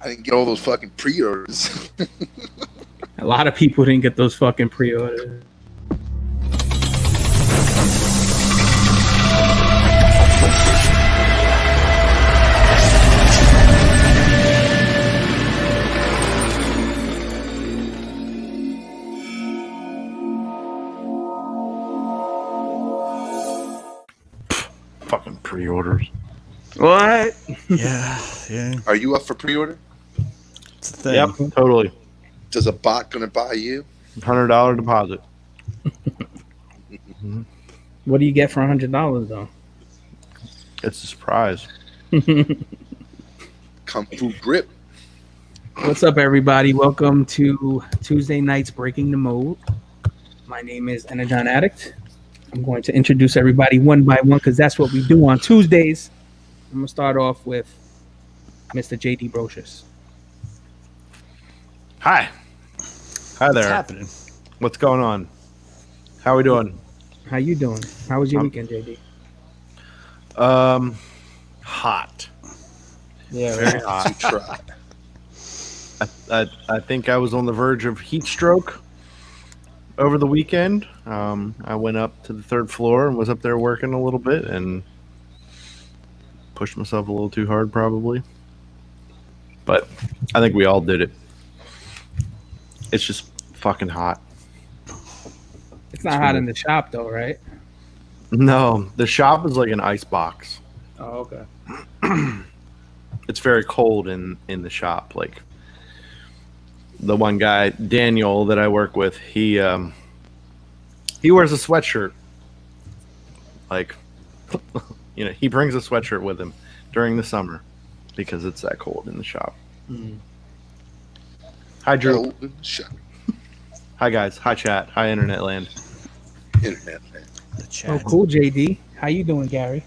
I didn't get all those fucking pre-orders. A lot of people didn't get those fucking pre-orders. Fucking pre-orders. What? Yeah. Are you up for pre-order? It's a thing. Yep, totally. Does a bot gonna buy you? $100 deposit. What do you get for $100 though? It's a surprise. Kung Fu grip. What's up, everybody? Welcome to Tuesday night's Breaking the Mold. My name is Energon Addict. I'm going to introduce everybody one by one because that's what we do on Tuesdays. I'm going to start off with Mr. JD Brocious. Hi. Hi there. What's happening? What's going on? How we doing? How you doing? How was your weekend, JD? Hot. Yeah, Very right. hot. Try. I think I was on the verge of heat stroke over the weekend. I went up to the third floor and was up there working a little bit and pushed myself a little too hard probably. But I think we all did it. It's just fucking hot. It's not hot in the shop, though, right? No, the shop is like an ice box. Oh, okay. It's very cold in the shop. Like the one guy, Daniel, that I work with, he wears a sweatshirt. Like, you know, he brings a sweatshirt with him during the summer because it's that cold in the shop. Mm. Hi, Drew. Oh, shut Hi, guys. Hi, chat. Hi, internet land. internet, man. The chat. Oh, cool, JD. How you doing, Gary?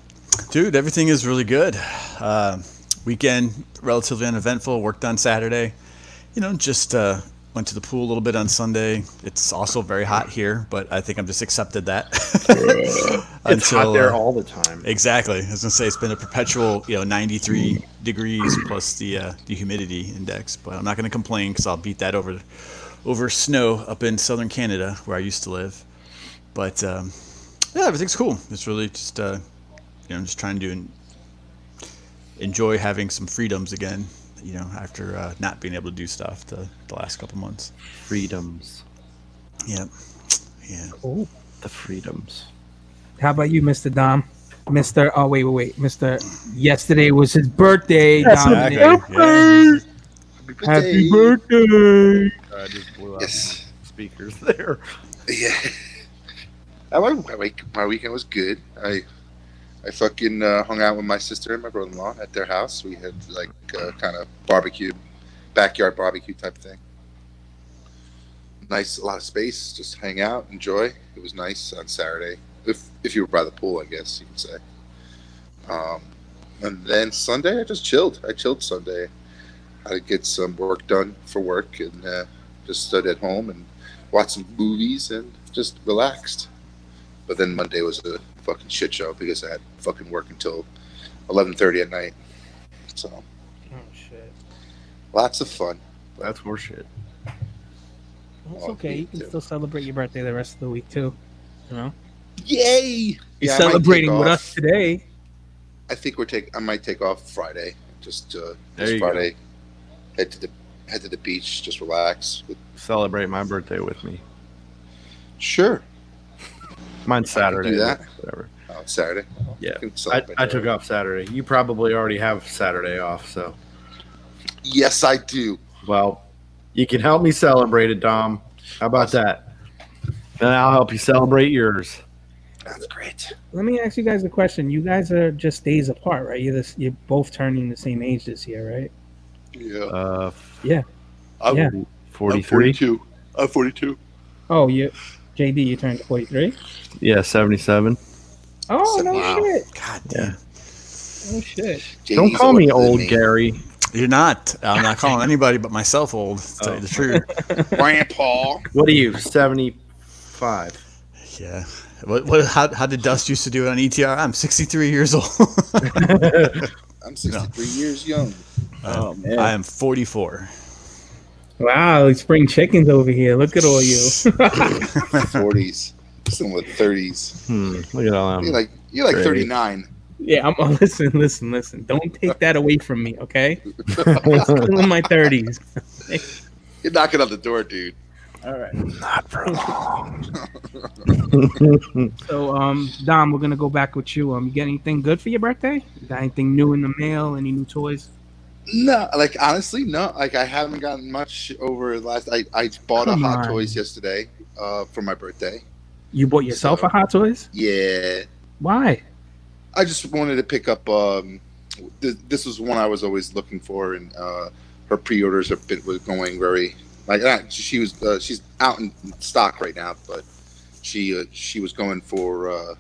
Dude, everything is really good. Weekend, relatively uneventful. Worked on Saturday. You know, just went to the pool a little bit on Sunday. It's also very hot here, but I think I'm just accepted that. It's hot there all the time. Exactly. I was going to say it's been a perpetual, 93 degrees plus the humidity index, but I'm not going to complain because I'll beat that over snow up in southern Canada where I used to live. But yeah, everything's cool. It's really just just trying to enjoy having some freedoms again. After not being able to do stuff the last couple months. Freedoms. Yep. Yeah. Cool. The freedoms. How about you, Mr. Dom? Mr. Oh, wait. Mr. Yesterday was his birthday. Exactly. Dominic. Yeah. Happy birthday. I just blew out Yes. my speakers there. Yeah. My weekend was good. I fucking hung out with my sister and my brother-in-law at their house. We had like kind of backyard barbecue type thing. Nice, a lot of space, just hang out, enjoy. It was nice on Saturday, if you were by the pool, I guess you could say. And then Sunday, I just chilled. I chilled Sunday. I had to get some work done for work and just stood at home and watched some movies and just relaxed. But then Monday was a fucking shit show because I had fucking work until 11:30 at night. So, Oh, shit. lots of fun. That's horseshit. Well, it's Oh, okay. You can too. still celebrate your birthday the rest of the week, too. You know? Yay! You're Yeah, I might celebrating take with off. us today. I think I might take off Friday. Just There this you Friday, head to the beach, just relax. Celebrate my birthday with me. Sure. Mine's Saturday. do that. Whatever. Oh, it's Saturday. Yeah. I can celebrate I that. took off Saturday. You probably already have Saturday off, so Yes, I do. well, you can help me celebrate it, Dom. How about that? Then I'll help you celebrate yours. That's great. Let me ask you guys a question. You guys are just days apart, right? You're both turning the same age this year, right? Yeah. Yeah. I'm, yeah. I'm 43. 42. I'm 42. Oh, JD, you turned 43? Yeah, 77. Oh, no Wow. shit. God damn. Oh, shit. Don't JD's call me older than old, me. Gary. You're not. I'm not calling anybody but myself old, to tell you the truth. Grandpa. What are you? 75. Yeah. How did Dust used to do it on ETR? I'm 63 years old. I'm 63 years young. Oh man. I am 44. Wow, spring chickens over here. Look at all you. 40s, some with 30s. Look at all them. You're like Great. 39. Yeah, I'm listen. Don't take that away from me, okay? I'm still in my 30s. You're knocking on the door, dude. All right. Not for long. So, Dom, we're gonna go back with you. You get anything good for your birthday? You got anything new in the mail? Any new toys? No, honestly, no. I haven't gotten much over the last. I bought Come a Hot on. Toys yesterday, for my birthday. You bought yourself a Hot Toys? Yeah, Why? I just wanted to pick up. This was one I was always looking for, and her pre-orders was going very she's out in stock right now, but she was going for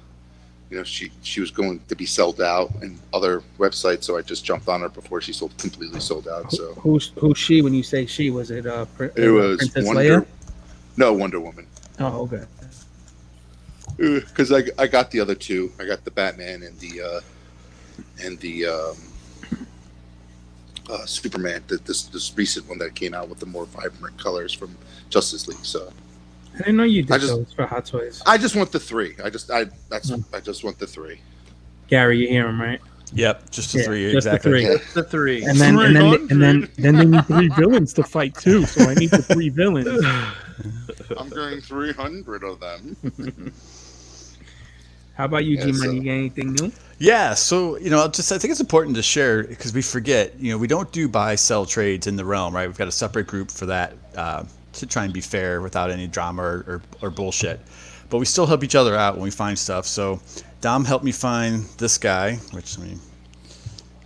she was going to be sold out in other websites, so I just jumped on her before she completely sold out. So Who's she? When you say she, was it it was Princess Leia? Wonder Woman. Oh, okay. Because I got the other two. I got the Batman and the Superman. This recent one that came out with the more vibrant colors from Justice League. So I didn't know you did I just- those for Hot Toys. I just want the three. I just want the three. Gary, you hear him, right? Yep, just the Yeah, three just the exactly. three. Just the three. And then they need 3 villains to fight too. So I need the 3 villains. I'm getting 300 of them. How about you, Yeah, G-Man? so- You got anything new? Yeah, so I think it's important to share because we forget. We don't do buy sell trades in the realm, right? We've got a separate group for that to try and be fair without any drama or bullshit. But we still help each other out when we find stuff. So Dom helped me find this guy, which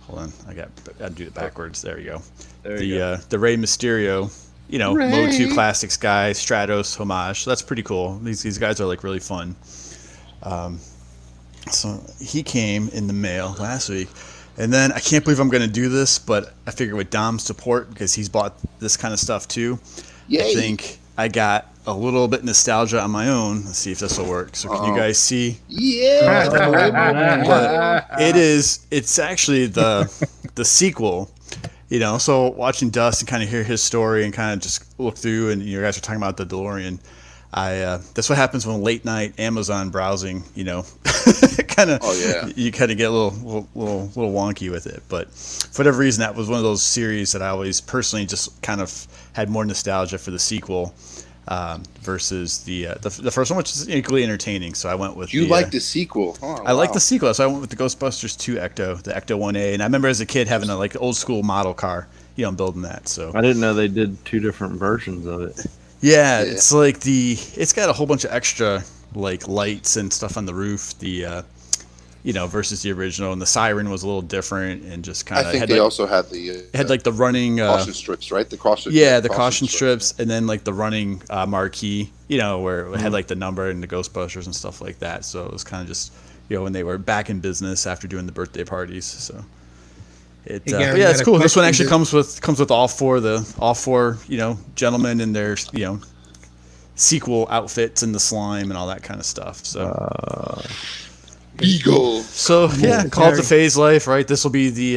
hold on, I got to do it backwards. There you go. There you go. The Rey Mysterio, Rey. Mode 2 Classics guy, Stratos homage. So that's pretty cool. These guys are like really fun. So he came in the mail last week, and then I can't believe I'm going to do this, but I figure with Dom's support, because he's bought this kind of stuff too, Yay. I think I got a little bit nostalgia on my own. Let's see if this will work. So can you guys see? Yeah. It's actually the sequel, so watching Dust and kind of hear his story and kind of just look through, and you guys are talking about the DeLorean. That's what happens when late night Amazon browsing, kind of, Oh, yeah. you kind of get a little wonky with it. But for whatever reason, that was one of those series that I always personally just kind of had more nostalgia for the sequel versus the first one, which is equally entertaining. So I went with You like the sequel? Oh, I like wow. the sequel, so I went with the Ghostbusters 2 Ecto, the Ecto 1A, and I remember as a kid having a old school model car, building that. So I didn't know they did 2 different versions of it. yeah, it's like it's got a whole bunch of extra lights and stuff on the roof. Versus the original, and the siren was a little different and just kind I of think had they also had the it had the running caution strips, right? The caution. the caution strips, and then the running marquee, where it had the number and the Ghostbusters and stuff like that. So it was kind of just when they were back in business after doing the birthday parties. So it Hey, Gary, but yeah, I it's had a cool. This one question. actually comes with all four gentlemen in their sequel outfits and the slime and all that kind of stuff. So. Beagle. So yeah, Ooh, call it the Gary. phase life, right? This will be the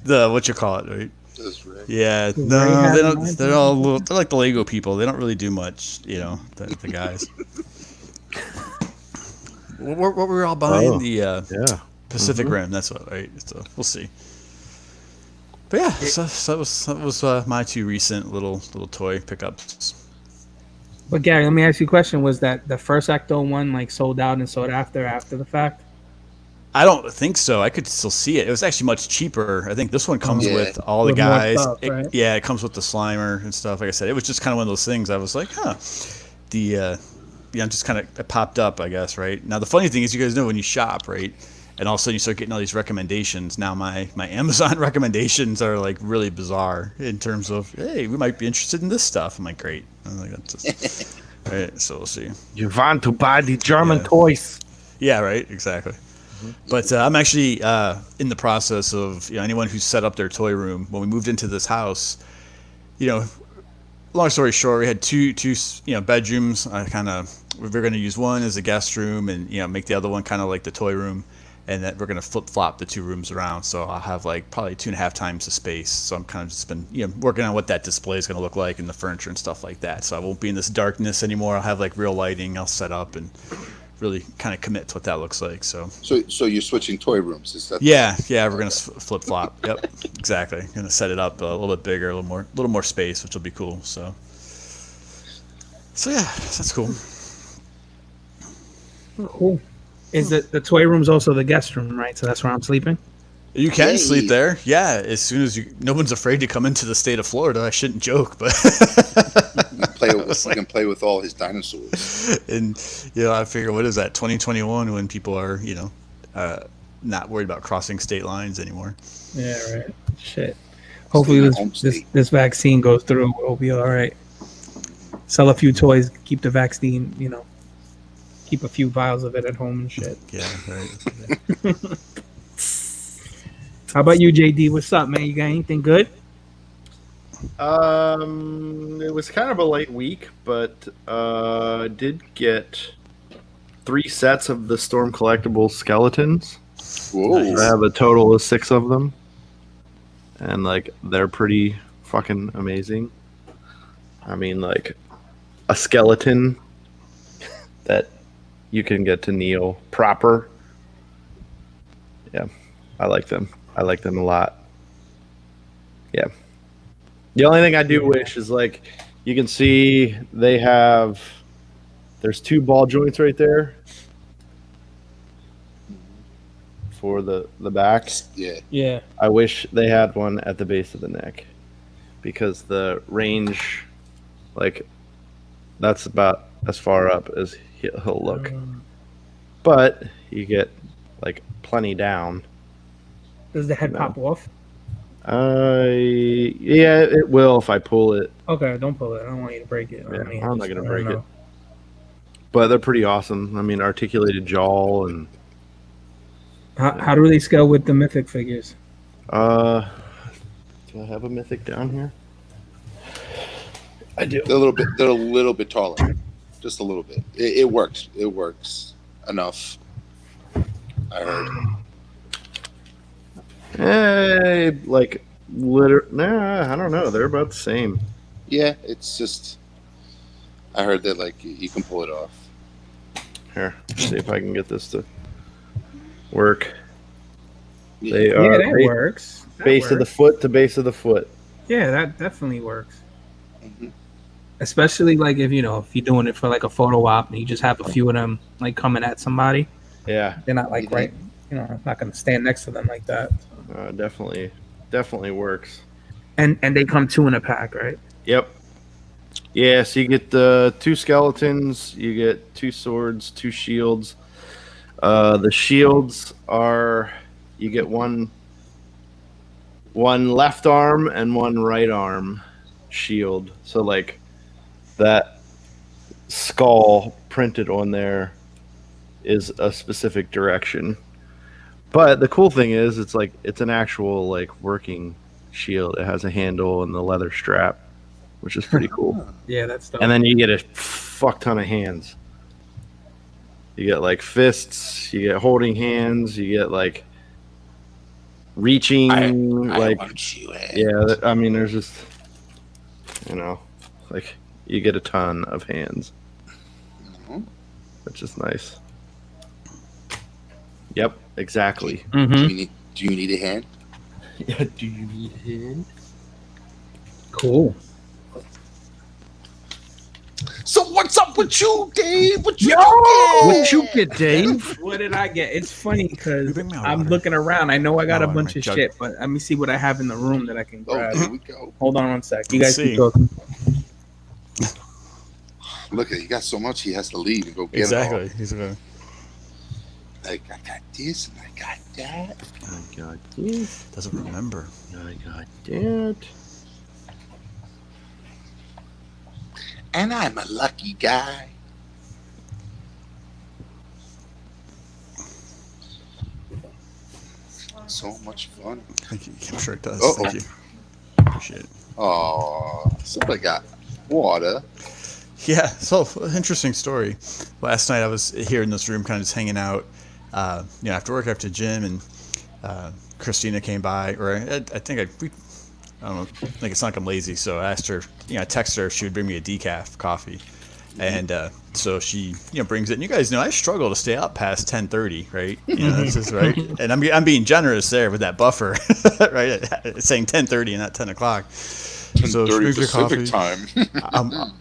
the what you call it, right? That's right. Yeah, Ray no, has they don't. mine. They're like the Lego people. They don't really do much, the guys. What were we all buying? Oh, The Yeah. Pacific Rim. That's what, right? So we'll see. But yeah, so that was my 2 recent little toy pickups. But Gary, let me ask you a question. Was that the first Ecto one sold out and sold after the fact? I don't think so. I could still see it. It was actually much cheaper. I think this one comes Yeah. with all the With more guys. stuff, right? Yeah, it comes with the Slimer and stuff. Like I said, it was just kind of one of those things. I was like, just kind of it popped up, I guess, right? Now, the funny thing is, you guys know when you shop, right? And all of a sudden you start getting all these recommendations. Now my Amazon recommendations are really bizarre in terms of, hey, we might be interested in this stuff. I'm like, great. I'm like, that's just, right, so we'll see. You want to buy the German Yeah. toys? Yeah, right, exactly. But I'm actually in the process of anyone who's set up their toy room. When we moved into this house, long story short, we had two bedrooms. We were going to use one as a guest room and make the other one kind of like the toy room. and that we're gonna flip flop the 2 rooms around. So I'll have like probably 2.5 times the space. So I'm kind of just been working on what that display is gonna look like and the furniture and stuff like that. So I won't be in this darkness anymore. I'll have like real lighting. I'll set up and really kind of commit to what that looks like. So you're switching toy rooms? Is that? yeah, we're gonna flip flop. Yep, exactly. Gonna set it up a little bit bigger, a little more space, which will be cool. So yeah, that's cool. Cool. Is the toy room's also the guest room, right? So that's where I'm sleeping. You can Yay. sleep there, yeah. As soon as no one's afraid to come into the state of Florida. I shouldn't joke, but You can play with all his dinosaurs. and I figure, what is that? 2021, when people are not worried about crossing state lines anymore. Yeah, right. Shit. Hopefully this vaccine goes through. We'll be all right. Sell a few toys, keep the vaccine, keep a few vials of it at home and shit. Yeah, right. How about you, JD? What's up, man? You got anything good? It was kind of a light week, but I did get 3 sets of the Storm Collectibles skeletons. Whoa! Nice. I have a total of 6 of them, and they're pretty fucking amazing. I mean, a skeleton that you can get to kneel proper. Yeah, I like them. I like them a lot. Yeah. The only thing I do wish is you can see there's 2 ball joints right there for the back. Yeah. I wish they had one at the base of the neck, because the range, that's about as far up as he'll look. But you get plenty down. Does the head pop off? Yeah, it will if I pull it. Okay, don't pull it. I don't want you to break it. Yeah, I'm not gonna break it. But they're pretty awesome. I mean, articulated jaw and. How do they scale with the mythic figures? Do I have a mythic down here? I do. They're a little bit taller, just a little bit. It works. It works enough. I heard. I don't know. They're about the same. Yeah, it's just. I heard that you can pull it off. Here, see if I can get this to work. Yeah. They Yeah, are that works. base of the foot to base of the foot. Yeah, that definitely works. Mm-hmm. Especially if if you're doing it for a photo op and you just have a few of them coming at somebody. Yeah, They're not right. Not gonna stand next to them like that. definitely works. And they come 2 in a pack, right? Yep. Yeah, so you get the 2 skeletons, you get 2 swords, 2 shields. The shields are, you get one left arm and one right arm shield. So that skull printed on there is a specific direction. But the cool thing is it's an actual working shield. It has a handle and the leather strap, which is pretty cool. Yeah, that's dope. And then you get a fuck ton of hands. You get fists, you get holding hands, you get reaching. I want you. Yeah, I mean, there's just you get a ton of hands, which is nice. Yep, exactly. Mm-hmm. Do you need a hand? Yeah, do you need a hand? Cool. So what's up with you, Dave? What you get, Dave? What did I get? It's funny because Bring me my I'm water. looking around. I know I got a No, bunch my of jug. shit, but let me see what I have in the room that I can grab. Oh, here we go. Hold on one sec. You guys Let's keep see. talking. Look at he got so much he has to leave and go get Exactly. it He's gonna. all. I got this and I got that. I got this. Doesn't remember. I got that. And I'm a lucky guy. So much fun. Thank you. I'm sure it does. Uh-oh. Thank you. Appreciate it. Oh, somebody got water. Yeah, so interesting story. Last night I was here in this room kind of just hanging out, after work, after the gym, and Christina came by, or I think I don't know, like it's not like I'm lazy, so I asked her, I texted her if she would bring me a decaf coffee, and so she, brings it. And you guys know I struggle to stay up past 10:30, right? That's just right. And I'm being generous there with that buffer, right? It's saying 10:30 and not 10 o'clock. So she brings her coffee. Time.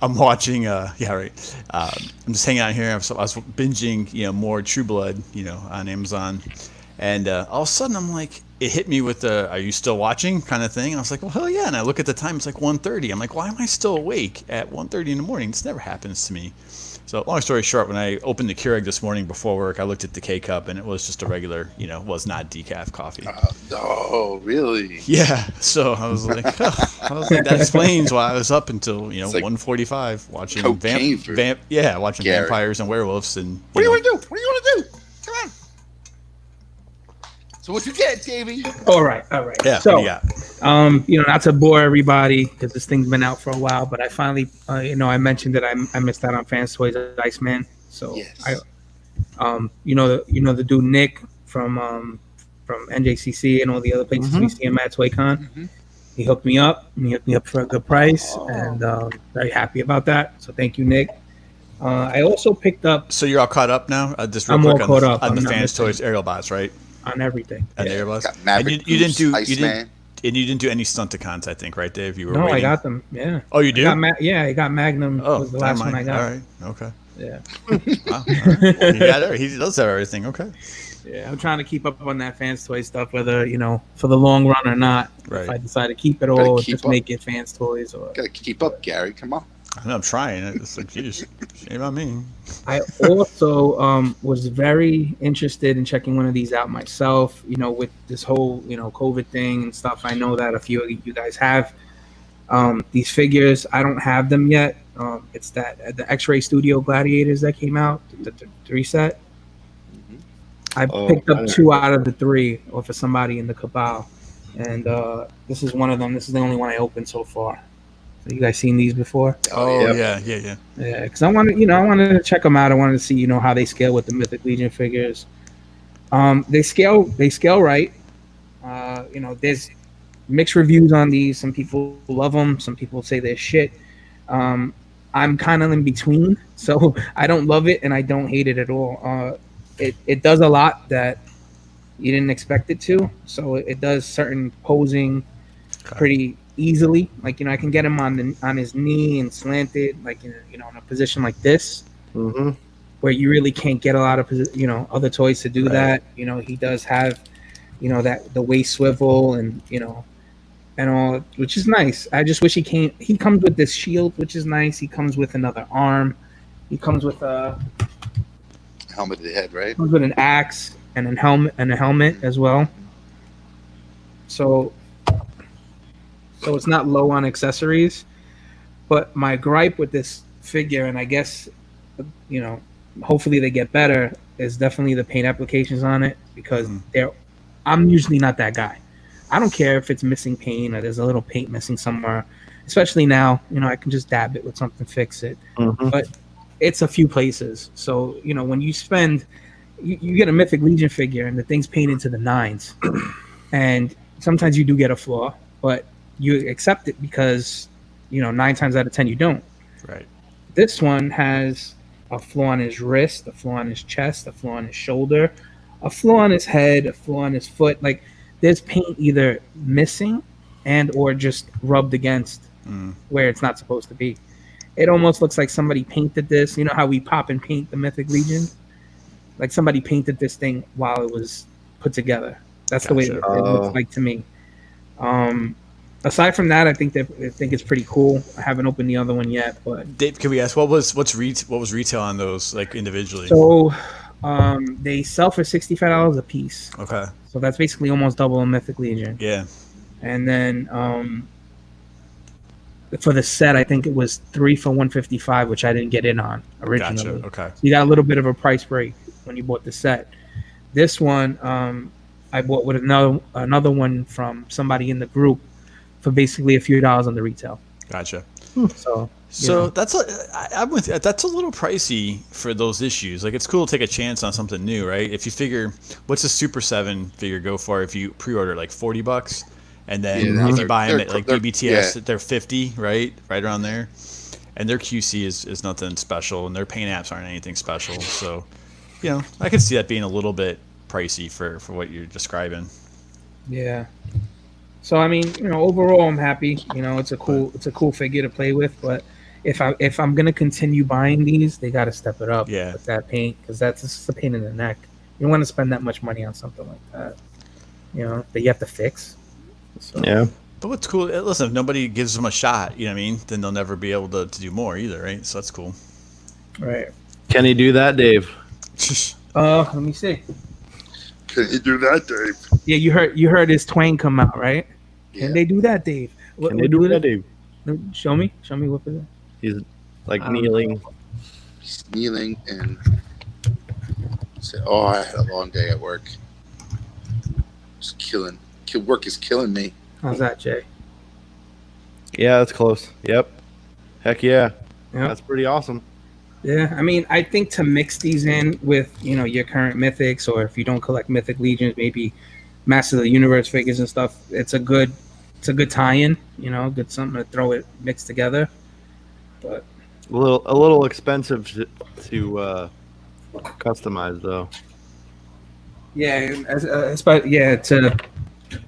I'm watching. Yeah, right. I'm just hanging out here. I was binging, more True Blood, on Amazon, and all of a sudden I'm like, it hit me with the "Are you still watching?" kind of thing. I was like, well, hell yeah! And I look at the time; it's like 1:30. I'm like, why am I still awake at 1:30 in the morning? This never happens to me. So long story short, when I opened the Keurig this morning before work, I looked at the K cup and it was just a regular, was not decaf coffee. Oh, really? Yeah. So I was like, that explains why I was up until like 1:45 watching watching Gary. vampires and werewolves and. What do you want to do? What do you want to do? Come on. So what you get, Davey? All right. Yeah. So, what do you got? not to bore everybody because this thing's been out for a while, but I finally, I mentioned that I missed out on Fans Toys Iceman. So Yes. the dude Nick from NJCC and all the other places we see him at ToyCon. Mm-hmm. He hooked me up. And he hooked me up for a good price, and very happy about that. So thank you, Nick. I also picked up. So you're all caught up now? Just real I'm quick all caught up. on I'm the not Fans missing. Toys aerial bots, right? On everything. And the aerial bots. Got Maverick And you didn't do Iceman. and you didn't do any Stunticons, I think, right, Dave? You were No, waiting. I got them. Yeah. Oh, you do? I got Magnum. Oh, Was the last one I got. All right. Okay. Yeah. Wow. All right. He got it. He does have everything. Okay. Yeah, I'm trying to keep up on that Fans Toys stuff, whether for the long run or not. Right. If I decide to keep it Gotta all, or keep just up. make it Fans Toys, or Gotta keep up, Gary. Come on. I know, I'm trying. It's like, geez, shame on me. I also was very interested in checking one of these out myself. With this whole COVID thing and stuff. I know that a few of you guys have these figures. I don't have them yet. It's the X-Ray Studio Gladiators that came out, the 3 set. I picked up 2 out of the 3 off of somebody in the cabal, and this is one of them. This is the only one I opened so far. So you guys seen these before? Oh, yeah. yeah. Yeah, because I wanted to check them out. I wanted to see how they scale with the Mythic Legion figures. They scale right. There's mixed reviews on these. Some people love them. Some people say they're shit. I'm kind of in between, so I don't love it and I don't hate it at all. It does a lot that you didn't expect it to. So it does certain posing pretty easily. Like I can get him on his knee and slanted, like in a position like this, where you really can't get a lot of other toys to do that. He does have that the waist swivel and and all, which is nice. I just wish he comes with this shield, which is nice. He comes with another arm. He comes with Helmeted head, right? comes with an axe and a helmet as well. So it's not low on accessories. But my gripe with this figure, and I guess hopefully they get better, is definitely the paint applications on it, because I'm usually not that guy. I don't care if it's missing paint or there's a little paint missing somewhere, especially now. I can just dab it with something, fix it. But it's a few places. So when you spend, you get a Mythic Legion figure and the thing's painted to the 9s, and sometimes you do get a flaw, but you accept it because 9 times out of 10 you don't. Right. This one has a flaw on his wrist, a flaw on his chest, a flaw on his shoulder, a flaw on his head, a flaw on his foot. Like, there's paint either missing and or just rubbed against where it's not supposed to be. It almost looks like somebody painted this. You know how we pop and paint the Mythic Legion? Like somebody painted this thing while it was put together. That's the way it looks like to me. Aside from that, I think it's pretty cool. I haven't opened the other one yet, but Dave, can we ask what was retail on those, like, individually? So they sell for $65 a piece. Okay. So that's basically almost double a Mythic Legion. Yeah. And then for the set, I think it was 3 for $155, which I didn't get in on originally. Gotcha. Okay. So you got a little bit of a price break when you bought the set. This one, I bought with another one from somebody in the group for basically a few dollars on the retail. Gotcha. So So I'm with you. That's a little pricey for those issues. Like it's cool to take a chance on something new, right? If you figure, what's a Super 7 figure go for if you pre-order like $40, and then Yeah, if you buy them they're- at like they're- BBTS, yeah. they're 50, right around there, and their QC is nothing special, and their paint apps aren't anything special. So, I could see that being a little bit pricey for what you're describing. yeah. So I mean, overall, I'm happy. It's a cool figure to play with. But if I'm gonna continue buying these, they got to step it up Yeah. with that paint, because that's just a pain in the neck. You don't want to spend that much money on something like that. That you have to fix. So, Yeah. But what's cool? Listen, if nobody gives them a shot, you know what I mean? Then they'll never be able to do more either, right? So that's cool. Right. Can he do that, Dave? Let me see. Can you do that, Dave? Yeah, you heard his twang come out, right? Yeah. Can they do that, Dave? Can they do that, Dave? Show me what is it? He's like Um, kneeling. He's kneeling and say, "Oh, I had a long day at work. Just killing. Work is killing me." How's that, Jay? Yeah, that's close. Yep. Heck yeah. Yeah. That's pretty awesome. Yeah, I mean, I think to mix these in with your current mythics, or if you don't collect mythic legions, maybe Master of the Universe figures and stuff. It's a good tie-in. Good something to throw it mixed together. But A little expensive to customize though. yeah, to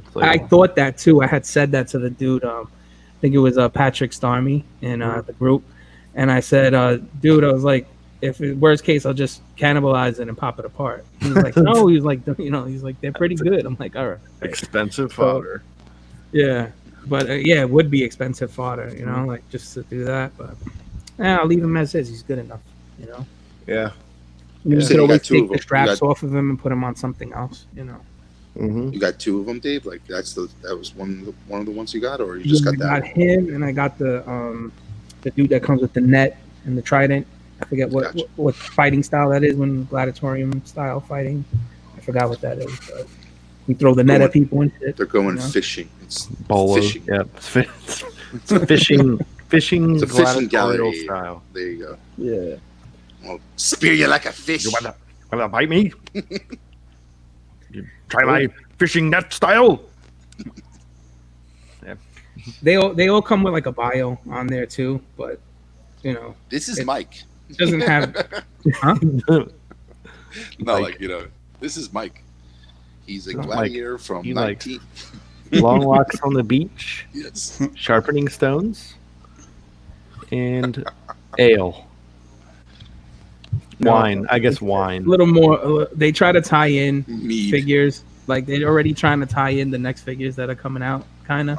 It's like, I thought that too. I had said that to the dude. I think it was Patrick Starmy in the group, and I said, "Dude, I was like, if worst case, I'll just cannibalize it and pop it apart." He was like, "No," he was like, he's like, "They're pretty good." I'm like, "All right." expensive fodder. Yeah, but it would be expensive fodder, like just to do that. But I'll leave him as is. He's good enough, Yeah. You So could you always got two take of the them. straps You got- off of him and put him on something else, Mm-hmm. You got two of them, Dave. Like that was one of the ones you got, or you just I got that? got him, and I got the dude that comes with the net and the trident. I forget Gotcha. what fighting style that is, when gladiatorium style fighting. I forgot what that is, but we throw the net at people and shit. They're going you know? fishing. It's Bolo. fishing. Yep. It's fishing. Fishing. It's a fishing gladiatorial gallery style. There you go. Yeah. I'll spear you like a fish. You wanna bite me? You try my fishing net style. They all come with like a bio on there too, but This is Mike. it doesn't have. Huh? No, Mike. this is Mike. He's a Not gladiator from You like- 19. Long walks on the beach, Yes. sharpening stones, and ale. Wine. I guess A wine. little more. They try to tie in Mead. figures, like they're already trying to tie in the next figures that are coming out, kind of.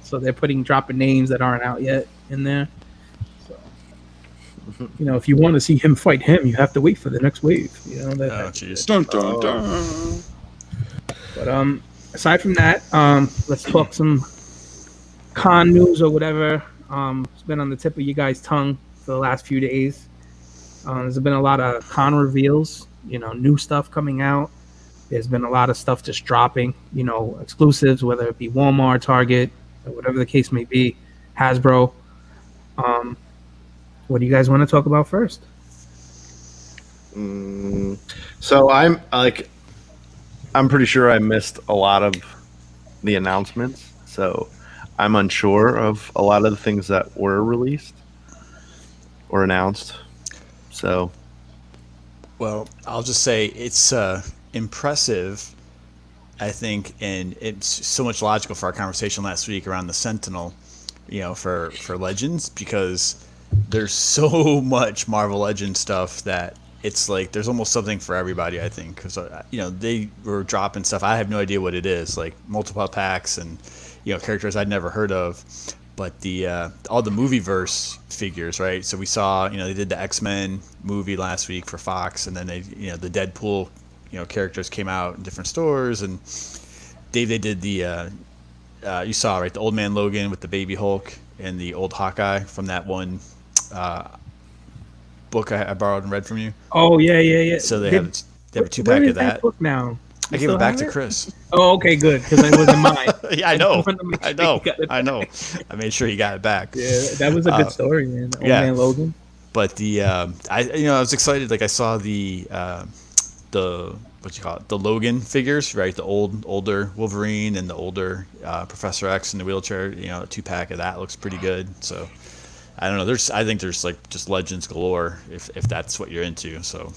So they're dropping names that aren't out yet in there. So, if you want to see him fight him, you have to wait for the next wave. That Oh, type of jeez. shit. Dun, dun, dun. But aside from that, let's talk some con news or whatever. It's been on the tip of you guys' tongue for the last few days. There's been a lot of con reveals, new stuff coming out. There's been a lot of stuff just dropping, exclusives, whether it be Walmart, Target, or whatever the case may be, Hasbro. What do you guys want to talk about first? So I'm pretty sure I missed a lot of the announcements. So I'm unsure of a lot of the things that were released or announced. So Well, I'll just say it's impressive, I think, and it's so much logical for our conversation last week around the Sentinel, for Legends, because there's so much Marvel Legends stuff that it's like there's almost something for everybody, I think, because they were dropping stuff. I have no idea what it is, like multiple packs and characters I'd never heard of. But the all the movieverse figures, right? So we saw, they did the X-Men movie last week for Fox, and then they, the Deadpool, characters came out in different stores, and Dave, they did the you saw, right, the Old Man Logan with the Baby Hulk and the old Hawkeye from that one book I borrowed and read from you. Oh yeah. So they have a Where 2-pack is of that. book now? I gave still it back have to it? Chris. Oh, okay, good, because it wasn't mine. Yeah, I know. wanted to make I sure you know. got it I know. back. I made sure he got it back. Yeah, that was a good story, man. Old yeah. man Logan. But the I was excited. Like I saw the what you call it, the Logan figures, right? The older Wolverine and the older Professor X in the wheelchair. You know, a 2-pack of that looks pretty good. So I don't know. I think there's like just legends galore if that's what you're into. So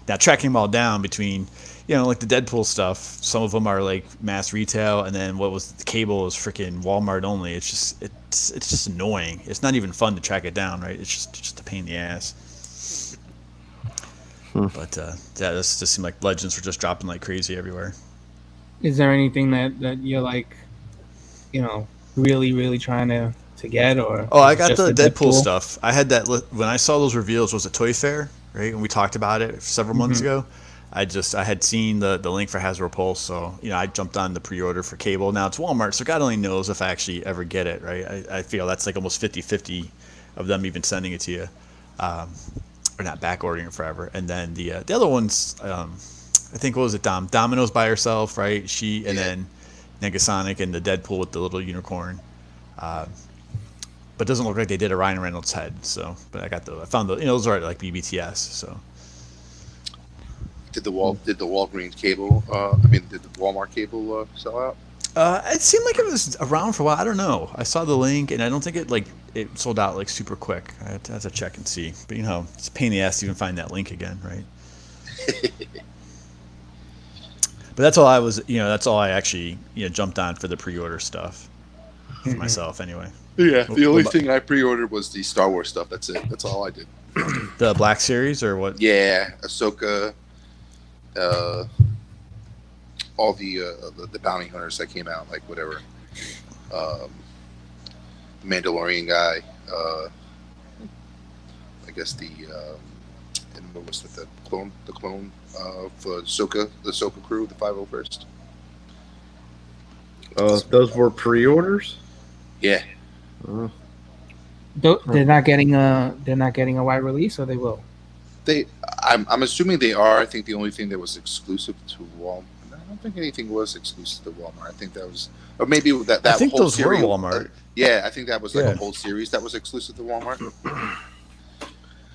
now tracking them all down between, you know, like the Deadpool stuff. Some of them are like mass retail, and then what was the Cable is freaking Walmart only. It's just annoying. It's not even fun to track it down, right? It's just a pain in the ass. But yeah, this just seemed like legends were just dropping like crazy everywhere. Is there anything that you're like, really trying to get, or Oh, I is it got just the Deadpool stuff. I had that when I saw those reveals. Was a Toy Fair, right? And we talked about it several months ago. I had seen the link for Hasbro Pulse, so I jumped on the pre-order for Cable. Now it's Walmart, so God only knows if I actually ever get it, right? I feel that's like almost 50-50 of them even sending it to you, or not back ordering it forever. And then the other ones, I think what was it? Domino's by herself, right? She and then Negasonic and the Deadpool with the little unicorn. But it doesn't look like they did a Ryan Reynolds head. So, but I found those are like BBTS. So. Did the Walgreens cable? Did the Walmart cable sell out? It seemed like it was around for a while. I don't know. I saw the link, and I don't think it sold out like super quick. I have to check and see. But it's a pain in the ass to even find that link again, right? But that's all I was. That's all I actually jumped on for the pre-order stuff for myself anyway. Yeah, the only thing I pre-ordered was the Star Wars stuff. That's it. That's all I did. The Black Series or what? Yeah, Ahsoka. All the bounty hunters that came out, like whatever, the Mandalorian guy, I guess and what was it, the clone for the Ahsoka crew, the 501st. Those were pre-orders. Yeah. They're not getting a wide release, or they will. I'm assuming they are. I think the only thing that was exclusive to Walmart. I don't think anything was exclusive to Walmart. I think that was, or maybe that I think whole those series, were Walmart. Yeah, I think that was like a whole series that was exclusive to Walmart.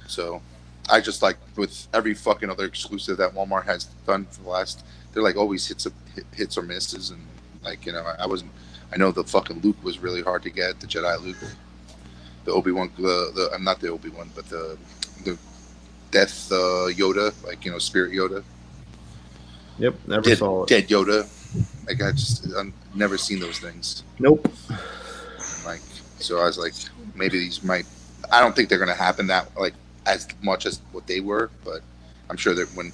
So, I just like with every fucking other exclusive that Walmart has done for the last, they're like always hits or misses, and like I know the fucking Luke was really hard to get, the Jedi Luke, the Obi-Wan, I'm not the Obi-Wan, but the Death Yoda, like Spirit Yoda. Yep, never saw it. Dead Yoda. Like I've never seen those things. Nope. Like so, I was like, maybe these might. I don't think they're gonna happen that like as much as what they were, but I'm sure that when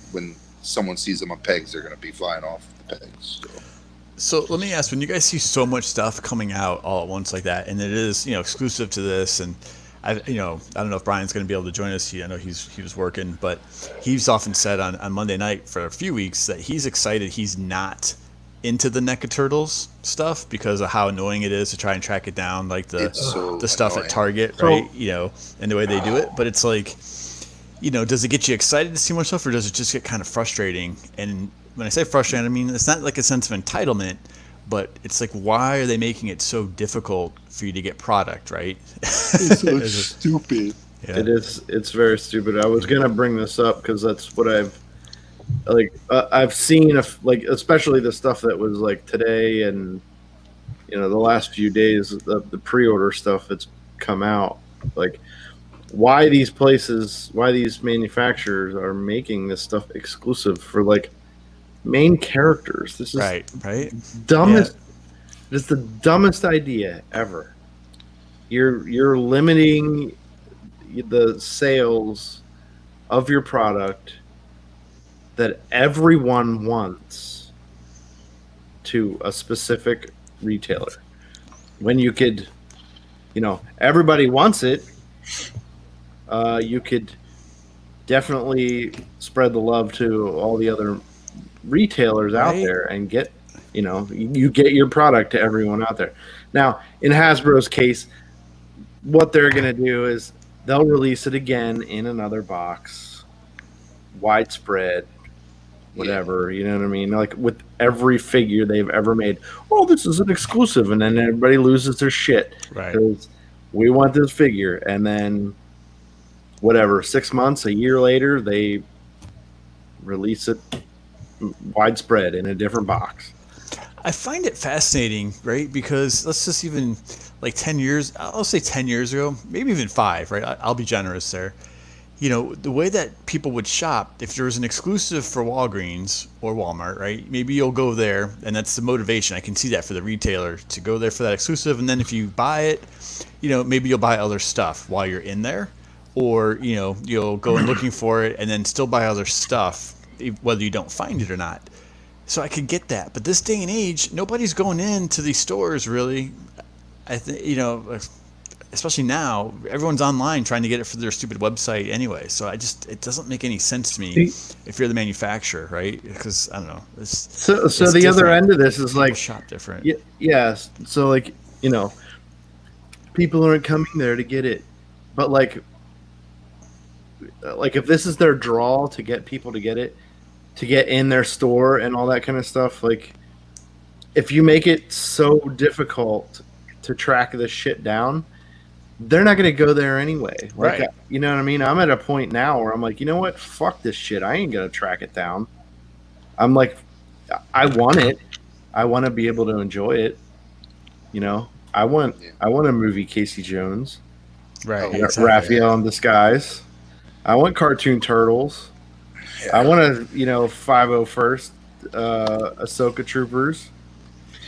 someone sees them on pegs, they're gonna be flying off the pegs. So let me ask: when you guys see so much stuff coming out all at once like that, and it is exclusive to this, and I don't know if Brian's going to be able to join us. I know he was working, but he's often said on Monday night for a few weeks that he's excited he's not into the NECA Turtles stuff because of how annoying it is to try and track it down, like the stuff annoying at Target, right? And the way they do it. But it's like, does it get you excited to see more stuff, or does it just get kind of frustrating? And when I say frustrating, I mean it's not like a sense of entitlement, but it's like, why are they making it so difficult for you to get product, right? It's so stupid. Yeah. It's very stupid. I was gonna bring this up because that's what I've seen, especially the stuff that was like today and the last few days, the pre-order stuff that's come out. Like, why these manufacturers are making this stuff exclusive for like main characters. This is right. Dumbest. Yeah. It's the dumbest idea ever. You're limiting the sales of your product that everyone wants to a specific retailer. When you could, everybody wants it. You could definitely spread the love to all the other retailers out there and get you get your product to everyone out there. Now in Hasbro's case, what they're going to do is they'll release it again in another box, widespread, whatever. You know what I mean? Like with every figure they've ever made. Oh, this is an exclusive, and then everybody loses their shit Right. because we want this figure, and then whatever, 6 months, a year later, they release it widespread in a different box. I find it fascinating, right? Because let's just even like 10 years, I'll say 10 years ago, maybe even 5, right? I'll be generous there. You know, the way that people would shop, if there was an exclusive for Walgreens or Walmart, right? Maybe you'll go there, and that's the motivation. I can see that for the retailer to go there for that exclusive. And then if you buy it, you know, maybe you'll buy other stuff while you're in there. Or, you know, you'll go and looking for it and then still buy other stuff, whether you don't find it or not. So I could get that. But this day and age, nobody's going into these stores really. I think, you know, especially now, everyone's online trying to get it for their stupid website anyway. So it doesn't make any sense to me if you're the manufacturer, right? Because I don't know. So the other end of this is like people shop different. Yeah. So like, you know, people aren't coming there to get it, but like if this is their draw to get people to get it, to get in their store and all that kind of stuff, like if you make it so difficult to track this shit down, they're not going to go there anyway. Like, Right. you know what I mean? I'm at a point now where I'm like, you know what? Fuck this shit. I ain't going to track it down. I'm like, I want it. I want to be able to enjoy it. You know, I want a movie Casey Jones. Right. Oh, Exactly. Raphael in Disguise. I want cartoon turtles. Yeah. I want to, you know, 501st Ahsoka Troopers.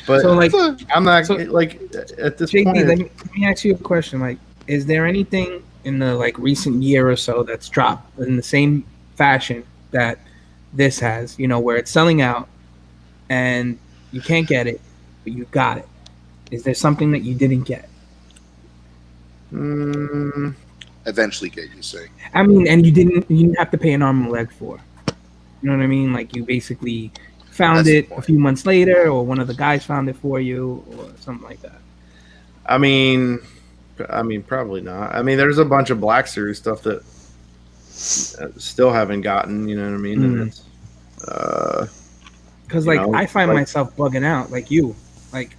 But So, like, I'm not so- like at this JP, point. let me ask you a question. Like, is there anything in the like recent year or so that's dropped in the same fashion that this has? You know, where it's selling out and you can't get it, but you got it. Is there something that you didn't get? Eventually get, you say. I mean, and you didn't have to pay an arm and a leg for. You know what I mean? Like you basically found That's the it a point. few months later, or one of the guys found it for you, or something like that. I mean, probably not. I mean, there's a bunch of Black Series stuff that still haven't gotten. You know what I mean? And it's, Because You like know, I find like- myself bugging out, like you, like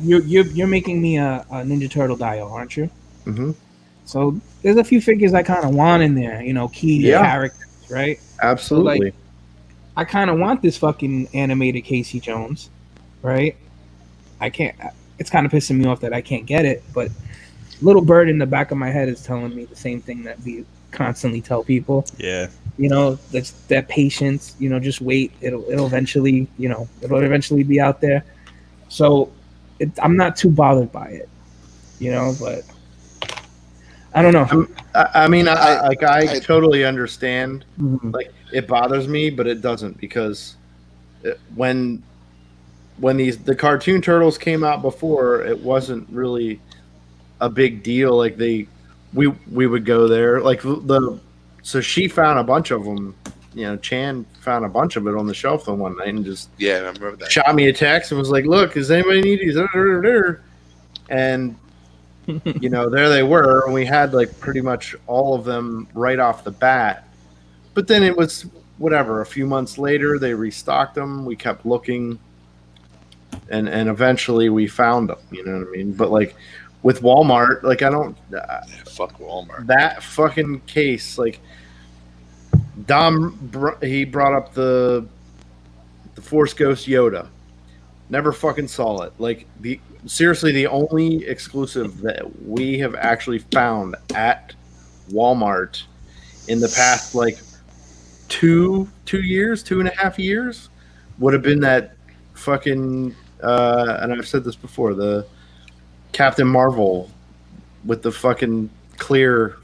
you're making me a Ninja Turtle dial, aren't you? mhm. So there's a few figures I kind of want in there, you know, key Yeah. characters, right? Absolutely. I kind of want this fucking animated Casey Jones, right? I can't. It's kind of pissing me off that I can't get it, but little bird in the back of my head is telling me the same thing that we constantly tell people. Yeah. You know, that's that patience. You know, just wait. It'll eventually. You know, it'll eventually be out there. So, I'm not too bothered by it. You know, but I don't know. I mean, I I- totally understand. Mhm. Like it bothers me, but it doesn't because when the cartoon turtles came out before, it wasn't really a big deal. Like we would go there. Like so she found a bunch of them. You know, Chan found a bunch of it on the shelf the one night and just Yeah, I remember that. shot me a text and was like, "Look, does anybody need these?" And you know, there they were, and we had like pretty much all of them right off the bat. But then it was whatever. A few months later, they restocked them. We kept looking, and eventually we found them. You know what I mean? But like with Walmart, like I don't Fuck Walmart. that fucking case. Like he brought up the Force Ghost Yoda. Never fucking saw it. Like seriously, the only exclusive that we have actually found at Walmart in the past like 2.5 years would have been that fucking and I've said this before, the Captain Marvel with the fucking clear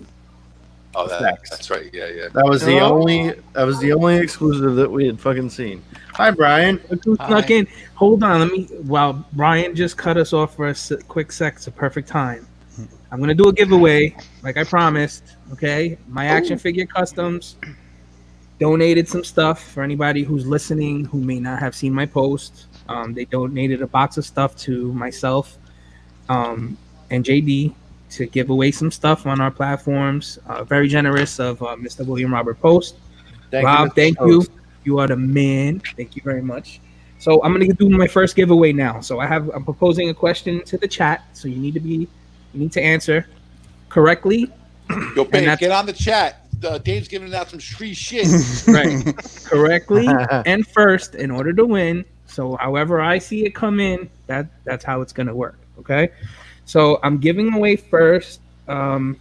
Oh, effects. that's right. Yeah, yeah. That was the Oh. only exclusive that we had fucking seen. Hi, Brian. Look who snuck in. Hold on, let me. While Brian just cut us off for a quick sec, it's a perfect time. I'm gonna do a giveaway, like I promised. Okay, my action figure customs donated some stuff for anybody who's listening who may not have seen my post. They donated a box of stuff to myself and JD to give away some stuff on our platforms. Very generous of Mr. William Robert Post. Thank Rob, Mr. thank Post. You are the man. Thank you very much. So I'm gonna do my first giveaway now. So I'm proposing a question to the chat. So you need to answer correctly. Yo, And babe, that's- get on the chat. Dave's giving out some street shit. Right. Correctly and first in order to win. So however I see it come in, that's how it's gonna work. Okay. So I'm giving away first. Well,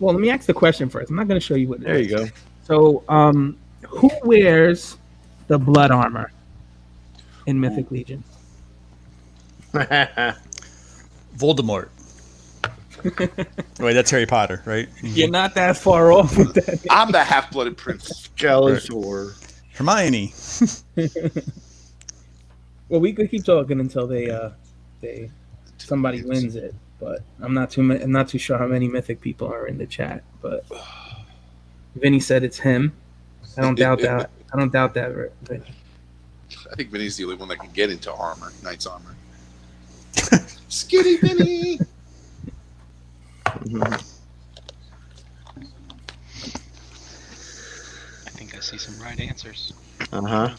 let me ask the question first. I'm not gonna show you what it There is. you go. So who wears the blood armor in Mythic Legion? Voldemort. Wait, that's Harry Potter, right? You're not that far off with that. I'm the half-blooded prince. Skeletor. Hermione. Well, we could keep talking until somebody wins it, but I'm not too sure how many Mythic people are in the chat. But Vinny said it's him. I don't doubt that. I don't doubt that, Vinny. I think Vinny's the only one that can get into armor, knight's armor. Skitty Vinny. I think I see some right answers. Uh-huh. I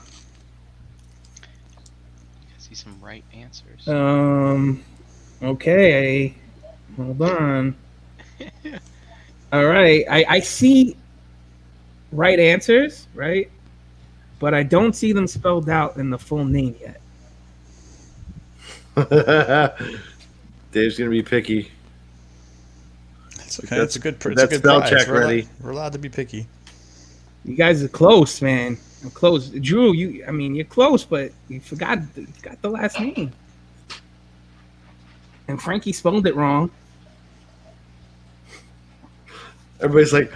see some right answers. Okay. Hold on. All right. I see right answers, right? But I don't see them spelled out in the full name yet. Dave's gonna be picky. It's okay. It's a good spell prize. check We're ready. We're allowed to be picky. You guys are close, man. I'm close. Drew, you're close, but you forgot the last name. And Frankie spelled it wrong. Everybody's like,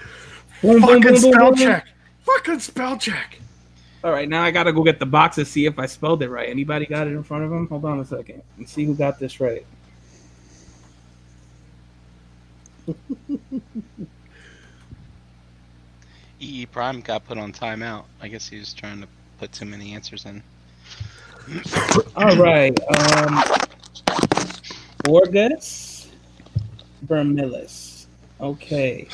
Boom, boom, fucking boom, boom, spell boom. check. Fucking spell check. All right, now I gotta go get the box to see if I spelled it right. Anybody got it in front of them? Hold on a second and see who got this right. EE Prime got put on timeout. I guess he was trying to put too many answers in. All right, Orgus Vermilis. Okay,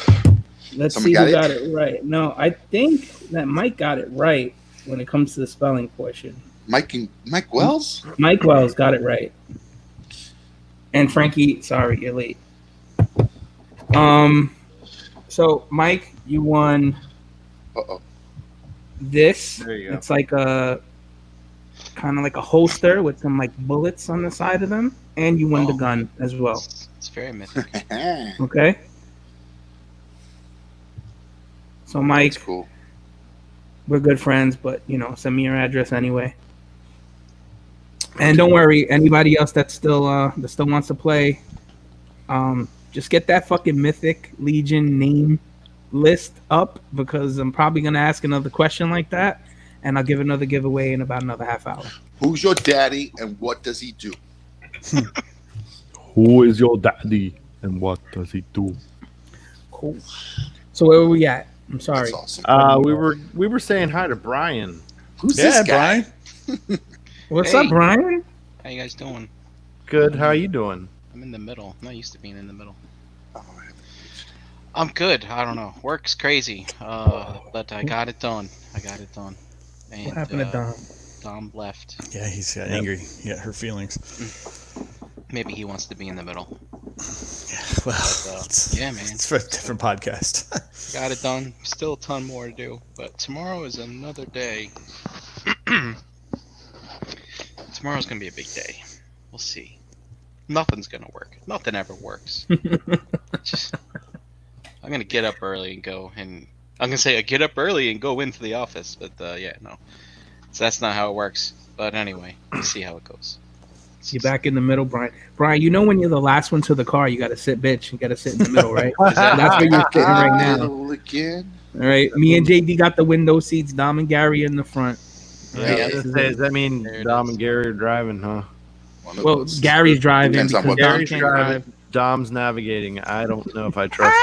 let's Someone see got who it? got it right. No, I think that Mike got it right when it comes to the spelling portion. Mike Wells? Mike Wells got it right. And Frankie, sorry, you're late. So Mike, you won Uh-oh. this. There you go. It's like a kind of like a holster with some like bullets on the side of them, and you won the Oh. gun as well. It's very mythic. Okay. So Mike, That's cool. we're good friends, but send me your address anyway. And don't worry, anybody else that still wants to play, just get that fucking Mythic Legion name list up, because I'm probably gonna ask another question like that, and I'll give another giveaway in about another half hour. Who's your daddy and what does he do? Who is your daddy and what does he do? Cool. So where were we at? I'm sorry. That's awesome. We were saying hi to Brian. Who's this guy? Brian. What's Hey. up, Brian? How you guys doing? Good. How you doing? I'm in the middle. I'm not used to being in the middle. Oh, I'm good. I don't know. Work's crazy. But I got it done. And, What happened to Dom? Dom left. Yeah, he's got angry. He got hurt feelings. Maybe he wants to be in the middle. Well, Yeah, man. it's for a different podcast. Got it done. Still a ton more to do. But tomorrow is another day. Tomorrow's gonna be a big day. We'll see. Nothing's gonna work. Nothing ever works. Just, I'm gonna get up early and go, and I'm gonna say I get up early and go into the office, but yeah, no, so that's not how it works. But anyway, we'll see how it goes. You're back in the middle, Brian. Brian, when you're the last one to the car, you got to sit, bitch. You got to sit in the middle, right? That's where you're sitting right now. Middle again. All right. Me and JD got the window seats. Dom and Gary in the front. Yeah, Does that mean There it Dom is. and Gary are driving, huh? One of Well, those. Gary's driving Depends on because what Dom Gary's can't driving. drive. Dom's navigating. I don't know if I trust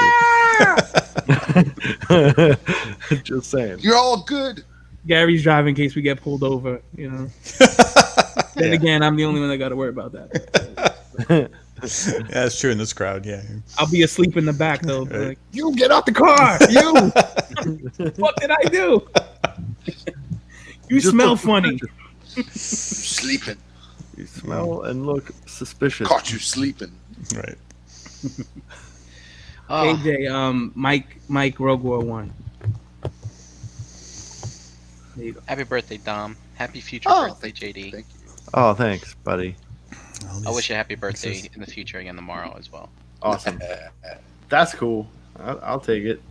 you. Just saying. You're all good. Gary's driving in case we get pulled over. Then Yeah. again, I'm the only one that got to worry about that. Yeah, that's true in this crowd. Yeah. I'll be asleep in the back though. Right. Like, you get out the car. You. What did I do? You Just smell look funny. Sleeping. You smell and look suspicious. Caught you sleeping. Right. Oh, KJ, Mike Rogor won. There you go. happy birthday, Dom. Happy future Oh, birthday, thank you. JD. Thank you. Oh, thanks, buddy. I wish you a happy birthday in the future again tomorrow as well. Awesome. That's cool. I'll take it.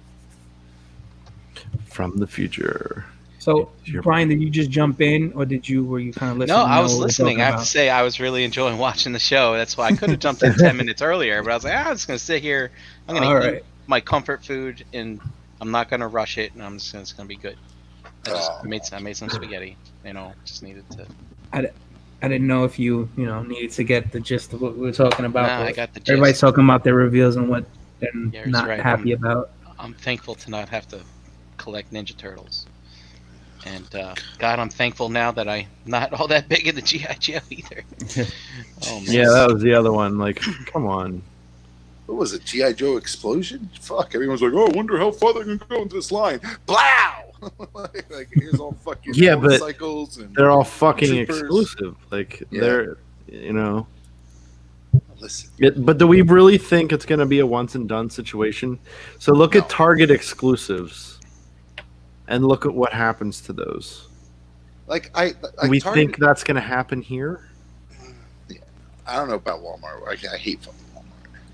From the future. So, Your Brian, did you just jump in, or were you kind of listening? No, I to was what we're listening. talking I have about? to say, I was really enjoying watching the show. That's why I could have jumped in 10 minutes earlier, but I was like, I'm just going to sit here. I'm going All to eat right. my comfort food, and I'm not going to rush it, and it's going to be good. I made some spaghetti. Just needed to. I didn't know if you needed to get the gist of what we were talking about. Nah, but I got the gist. Everybody's talking about their reveals and what they're Yeah, he's not right. happy about. I'm thankful to not have to collect Ninja Turtles. And God, I'm thankful now that I'm not all that big in the G.I. Joe either. Oh, man. Yeah, that was the other one. Like, come on. What was it? G.I. Joe explosion? Fuck! Everyone's like, "Oh, I wonder how far they're gonna go into this line." Blow! like here's all fucking Yeah, but motorcycles and they're all fucking troopers. exclusive. Like, Yeah. they're. Listen, But do we really think it's going to be a once and done situation? So look at Target exclusives, and look at what happens to those. Do we think that's going to happen here? I don't know about Walmart. I hate fucking Walmart.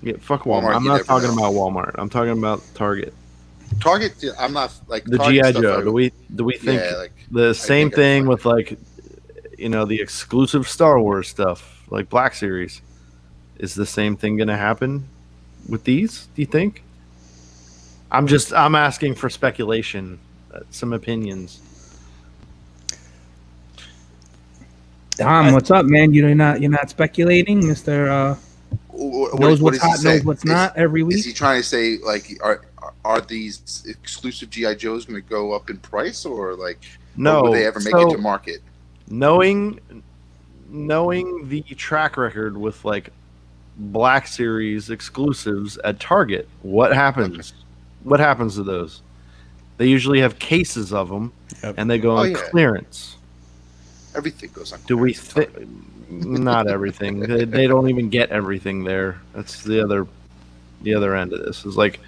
Yeah, fuck Walmart. I'm not talking about Walmart. I'm talking about Target. Target. Yeah, I'm not like The Target GI stuff, Joe. Do we think the same think thing with like, the exclusive Star Wars stuff, like Black Series? Is the same thing going to happen with these? Do you think? I'm asking for speculation, some opinions. Dom, what's up, man? You're not speculating, Mister. Knows what's hot, knows what's not every week. Is he trying to say like are these exclusive GI Joes going to go up in price or like no? Will they ever make it to market? Knowing the track record with like Black Series exclusives at Target, what happens? Okay. What happens to those? They usually have cases of them, and they go on clearance. Everything goes on. Do we think? Not everything. They don't even get everything there. That's the other end of this. Is like,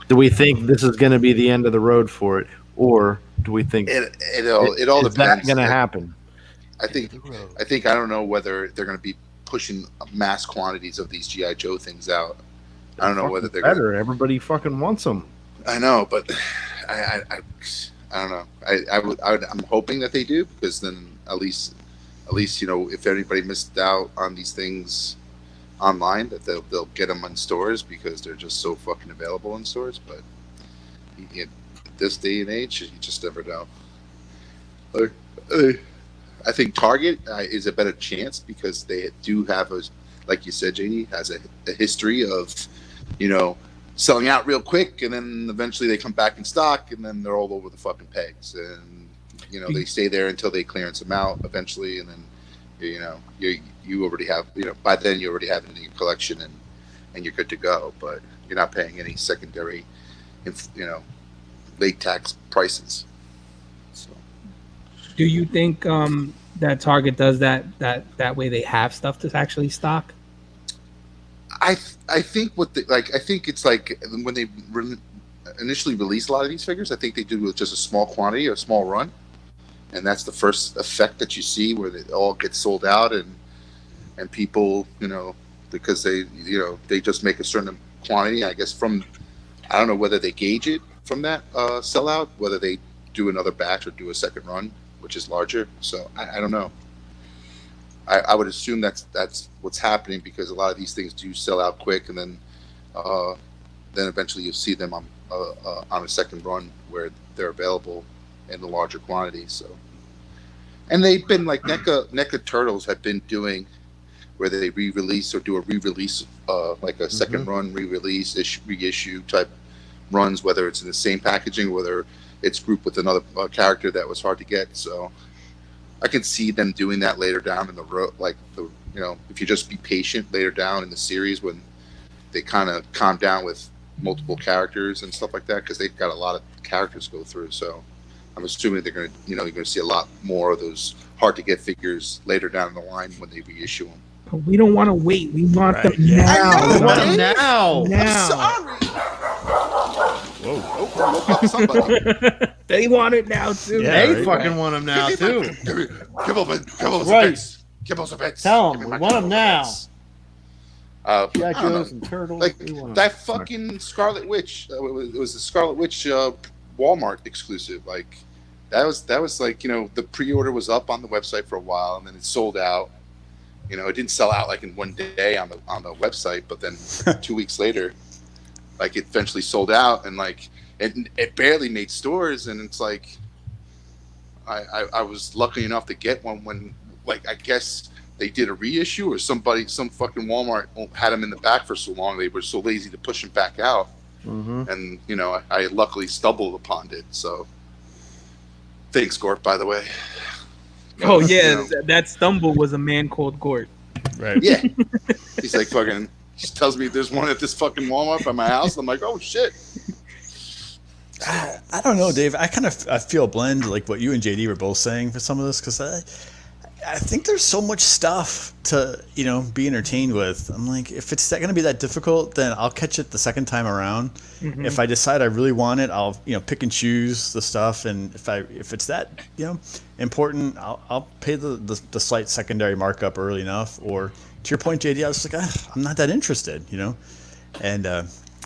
do we think this is going to be the end of the road for it, or do we think it all depends? Is that going to happen? I think I don't know whether they're going to be pushing mass quantities of these GI Joe things out. I don't know whether they're better. Gonna... Everybody fucking wants them. I know, but I don't know. I'm hoping that they do, because then at least if anybody missed out on these things online, that they'll get them in stores because they're just so fucking available in stores. But in this day and age, you just never know. I think Target is a better chance because they do have like you said, JD, has a history of, selling out real quick, and then eventually they come back in stock, and then they're all over the fucking pegs, and they stay there until they clearance them out eventually, and then you already have by then you already have it in your collection, and you're good to go, but you're not paying any secondary, late tax prices. So, do you think that Target does that way? They have stuff to actually stock. I think I think it's like when they initially release a lot of these figures, I think they do with just a small quantity or a small run, and that's the first effect that you see where they all get sold out, and people because they just make a certain quantity. I guess I don't know whether they gauge it from that sellout, whether they do another batch or do a second run, which is larger. So I don't know. I would assume that's what's happening, because a lot of these things do sell out quick, and then eventually you'll see them on a second run where they're available in the larger quantity. So, and they've been like NECA Turtles have been doing where they re-release or do a re-release, like a second run re-release, reissue type runs, whether it's in the same packaging, whether it's grouped with another character that was hard to get. So I can see them doing that later down in the road, like if you just be patient later down in the series when they kind of calm down with multiple characters and stuff like that, because they've got a lot of characters to go through. So I'm assuming they're going to, you're going to see a lot more of those hard to get figures later down the line when they reissue them. But we don't want to wait. We want Right, them yeah. now. I know, We want right? them now. now. Sorry. Whoa. Oh, woke up somebody. They want it now too. Yeah, They right. fucking want them now too. Give us Right. a bits. Give us a bits. Tell 'em, Give me we my want 'em now. bits. I don't know. Geckos and turtles. Like we want 'em. that fucking Scarlet Witch. It was the Scarlet Witch Walmart exclusive. Like that was like the pre-order was up on the website for a while and then it sold out. It didn't sell out like in one day on the website, but then 2 weeks later, like it eventually sold out and like it barely made stores. And it's like I was lucky enough to get one when like I guess they did a reissue or some fucking Walmart had them in the back for so long they were so lazy to push them back out. Mhm. And I luckily stumbled upon it. So thanks, Gort, by the way. Oh yeah, that stumble was a man called Gort. Right. Yeah. He's like fucking. He tells me there's one at this fucking Walmart by my house. I'm like, oh shit. I don't know, Dave. I feel a blend like what you and JD were both saying for some of this because I think there's so much stuff to be entertained with. I'm like, if it's going to be that difficult, then I'll catch it the second time around. Mhm. If I decide I really want it, I'll pick and choose the stuff. And if it's that important, I'll pay the slight secondary markup early enough. Or to your point, JD, I was like, I'm not that interested, And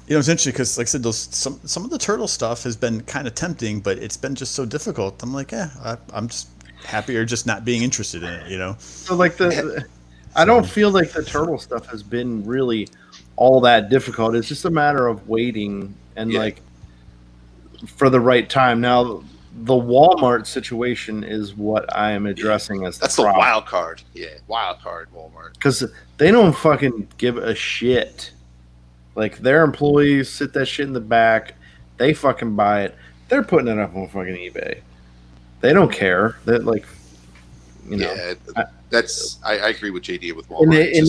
it's interesting because, like I said, some of the turtle stuff has been kind of tempting, but it's been just so difficult. I'm like, I'm just happier just not being interested in it, So like I don't feel like the turtle stuff has been really all that difficult. It's just a matter of waiting and like for the right time. Now the Walmart situation is what I am addressing as That's the the problem. wild card. Yeah, wild card Walmart. Because they don't fucking give a shit. Like their employees sit that shit in the back, they fucking buy it. They're putting it up on fucking eBay. They don't care. They're like, Yeah, I agree with JD with Walmart. in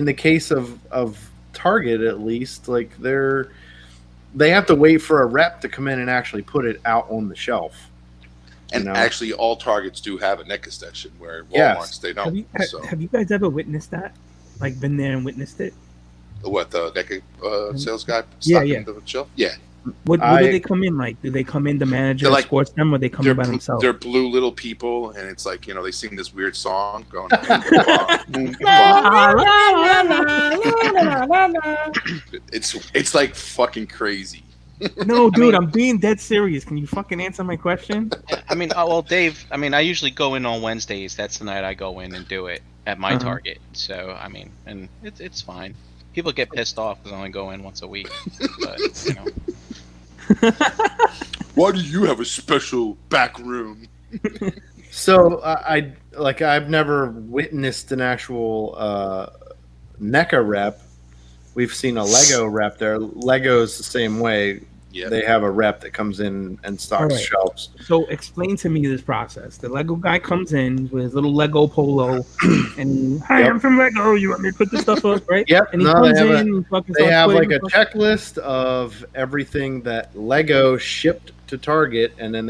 the case of Target, at least, like they have to wait for a rep to come in and actually put it out on the shelf. And actually, all Targets do have a NECA section where Walmart's Yes. they don't. Have you guys ever witnessed that? Like been there and witnessed it? What the NECA sales guy Yeah, stocking yeah. the shelf? Yeah, What do they come in like? Do they come in the manager They're like- escorts them, or they come in by themselves? they're blue little people, and it's like they sing this weird song going. It's like fucking crazy. No, dude, I'm being dead serious. Can you fucking answer my question? I mean, well, Dave. I mean, I usually go in on Wednesdays. That's the night I go in and do it at my Target. So I mean, and it's fine. People get pissed off because I only go in once a week. But Why do you have a special back room? So I've never witnessed an actual NECA rep. We've seen a Lego rep there. Lego's the same way. Yeah. They have a rep that comes in and stocks Alright. shelves. So explain to me this process. The Lego guy comes in with his little Lego polo, and hi, Yep. I'm from Lego. You want me to put this stuff up, right? Yep. And he No, comes they have in and fucking They starts have like putting a stuff- checklist of everything that Lego shipped to Target, and then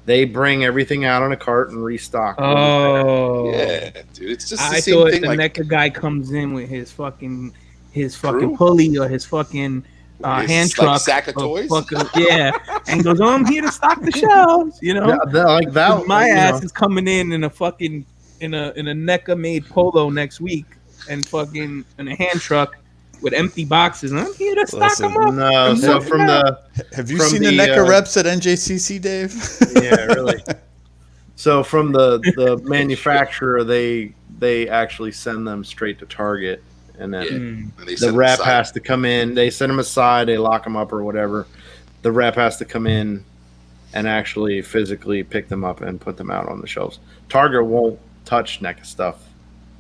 they bring everything out on a cart and restock. Oh, Yeah, dude, it's just the I same thought thing. the Like NECA guy comes in with his fucking Crew? pulley or his fucking His, hand like, truck, sack of or toys? fucking- yeah, and goes, "Oh, I'm here to stock the shelves," Like that. My you ass know. is coming in a fucking in a NECA made polo next week and fucking in a hand truck with empty boxes, and I'm here to stock Listen, them up. No, so from the Have you From seen the the, NECA uh, reps at NJCC, Dave? yeah, really. So from the manufacturer, they actually send them straight to Target, and then Yeah. Mm. and they the set rep aside. has to come in. They send them aside. They lock them up or whatever. The rep has to come in and actually physically pick them up and put them out on the shelves. Target won't touch NECA stuff.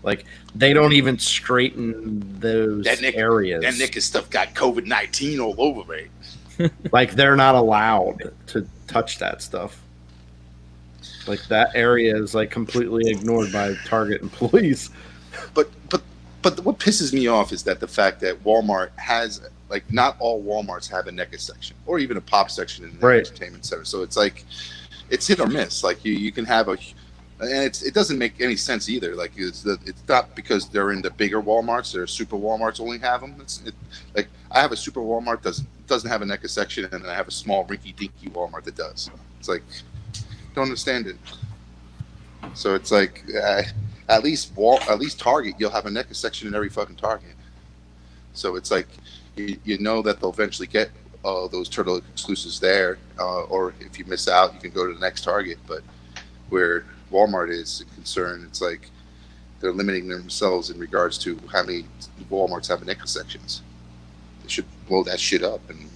Like they don't even straighten those areas. That NECA stuff got COVID-19 all over it. Like they're not allowed to touch that stuff. Like that area is like completely ignored by Target employees. But what pisses me off is that the fact that Walmart has like not all Walmarts have a NECA section or even a pop section in the Right. entertainment center. So it's like it's hit or miss. Like you can have a, and it doesn't make any sense either. Like it's not because they're in the bigger Walmarts. Their super Walmarts only have them. Like I have a super Walmart doesn't have a NECA section, and then I have a small rinky dinky Walmart that does. It's like don't understand it. So it's like at least Target, you'll have a NECA section in every fucking Target. So it's like you know that they'll eventually get those Turtle exclusives there, or if you miss out, you can go to the next Target. But where Walmart is concerned, it's like they're limiting themselves in regards to how many Walmarts have NECA sections. They should blow that shit up and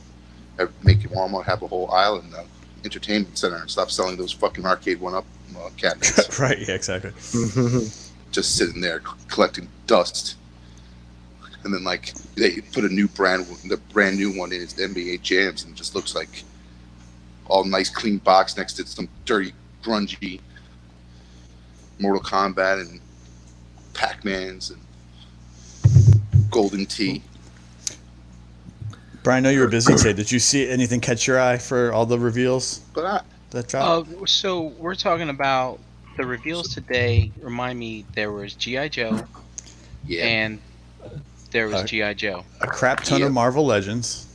make Walmart have a whole aisle in the entertainment center and stop selling those fucking arcade one-up cabinets. Right, yeah, exactly. Just sitting there collecting dust. And then like they put the brand new one in its NBA Jams, and it just looks like all nice clean box next to some dirty grungy Mortal Kombat and Pac-Mans and Golden Tee. Brian, I know you were busy today. Did you see anything catch your eye for all the reveals But that dropped? So we're talking about the reveals today. Remind me, there was G.I. Joe yeah, and there was G.I. Joe. A crap ton Yep. of Marvel Legends.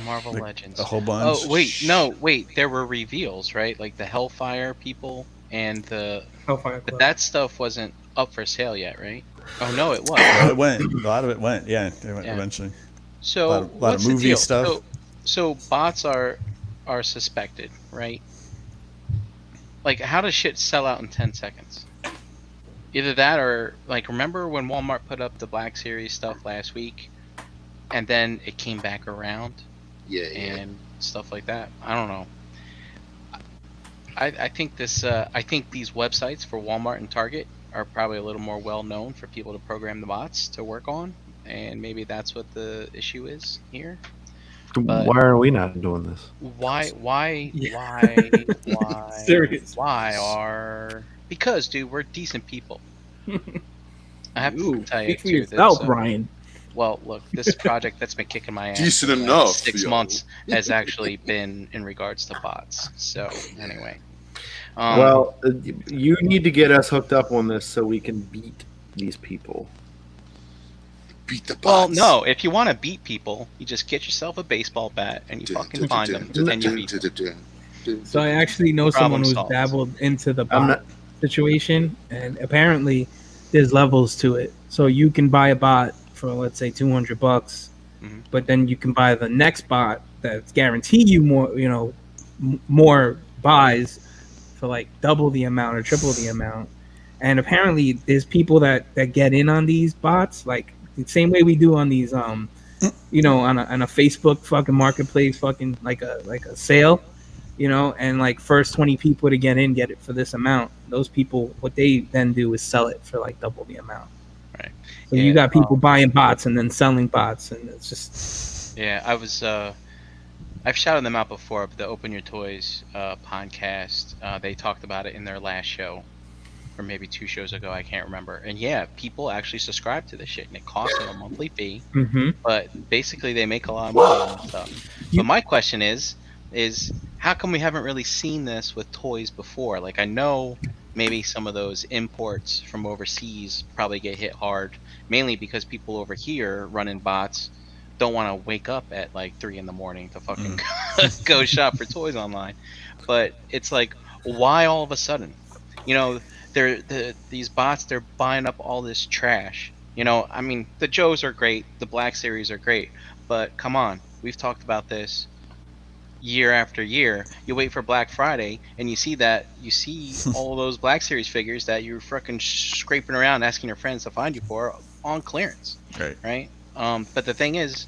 Marvel Like, Legends. a whole bunch. Oh, wait. There were reveals, right? Like the Hellfire people and the... Hellfire But Club. that stuff wasn't up for sale yet, right? Oh, no, it was. Well, it went. A lot of it went. Yeah, it went Yeah. eventually. So, lot of what's movie the deal? stuff. So bots are suspected, right? Like, how does shit sell out in 10 seconds? Either that or, like, remember when Walmart put up the Black Series stuff last week? And then it came back around? yeah. And stuff like that. I don't know. I think I think these websites for Walmart and Target are probably a little more well known for people to program the bots to work on, and maybe that's what the issue is here. But- Why are we not doing this? Why Serious. because dude, we're decent people. I have to Ooh, tell you speak for too, yourself, that, Brian. Well, look, this project that's been kicking my ass Decent for the last enough, 6 yo. months has actually been in regards to bots. So anyway, Well, you need to get us hooked up on this so we can beat these people. Beat the well, bots. no, if you want to beat people, you just get yourself a baseball bat and you fucking find them and you beat them. So I actually know Problem someone who's solved. dabbled into the I'm bot not- situation, and apparently there's levels to it. So you can buy a bot for, let's say, $200, Mhm. but then you can buy the next bot that's guarantee you more, more buys for like double the amount or triple the amount. And apparently there's people that get in on these bots, like the same way we do on these, on a Facebook fucking marketplace, fucking like a sale, and like first 20 people to get in get it for this amount. Those people, what they then do is sell it for like double the amount. Right. So Yeah, you got people buying bots and then selling bots, and it's just Yeah, I've shouted them out before, but the Open Your Toys podcast, they talked about it in their last show, or maybe 2 shows ago, I can't remember. And yeah, people actually subscribe to this shit, and it costs them a monthly fee, but basically they make a lot of money on this stuff. But my question is how come we haven't really seen this with toys before? Like, I know maybe some of those imports from overseas probably get hit hard, mainly because people over here running bots don't want to wake up at like 3 in the morning to fucking go shop for toys online. But it's like, why all of a sudden? These bots, they're buying up all this trash. I mean, the Joes are great, the Black Series are great, but come on, we've talked about this year after year. You wait for Black Friday and you see all those Black Series figures that you're freaking scraping around asking your friends to find you for on clearance, right? But the thing is,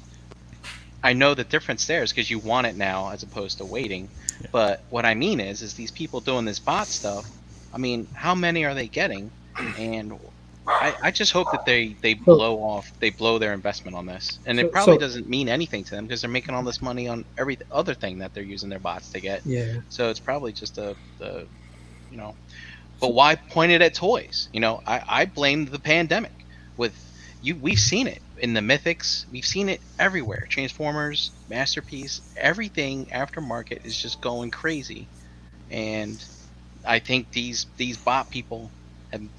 I know the difference there is because you want it now as opposed to waiting. Yeah. But what I mean is these people doing this bot stuff, I mean, how many are they getting? And I just hope that they blow their investment on this. And it probably doesn't mean anything to them because they're making all this money on every other thing that they're using their bots to get. yeah. So it's probably just but why point it at toys? I blame the pandemic with we've seen it in the mythics. We've seen it everywhere. Transformers, Masterpiece, everything aftermarket is just going crazy. And I think these bot people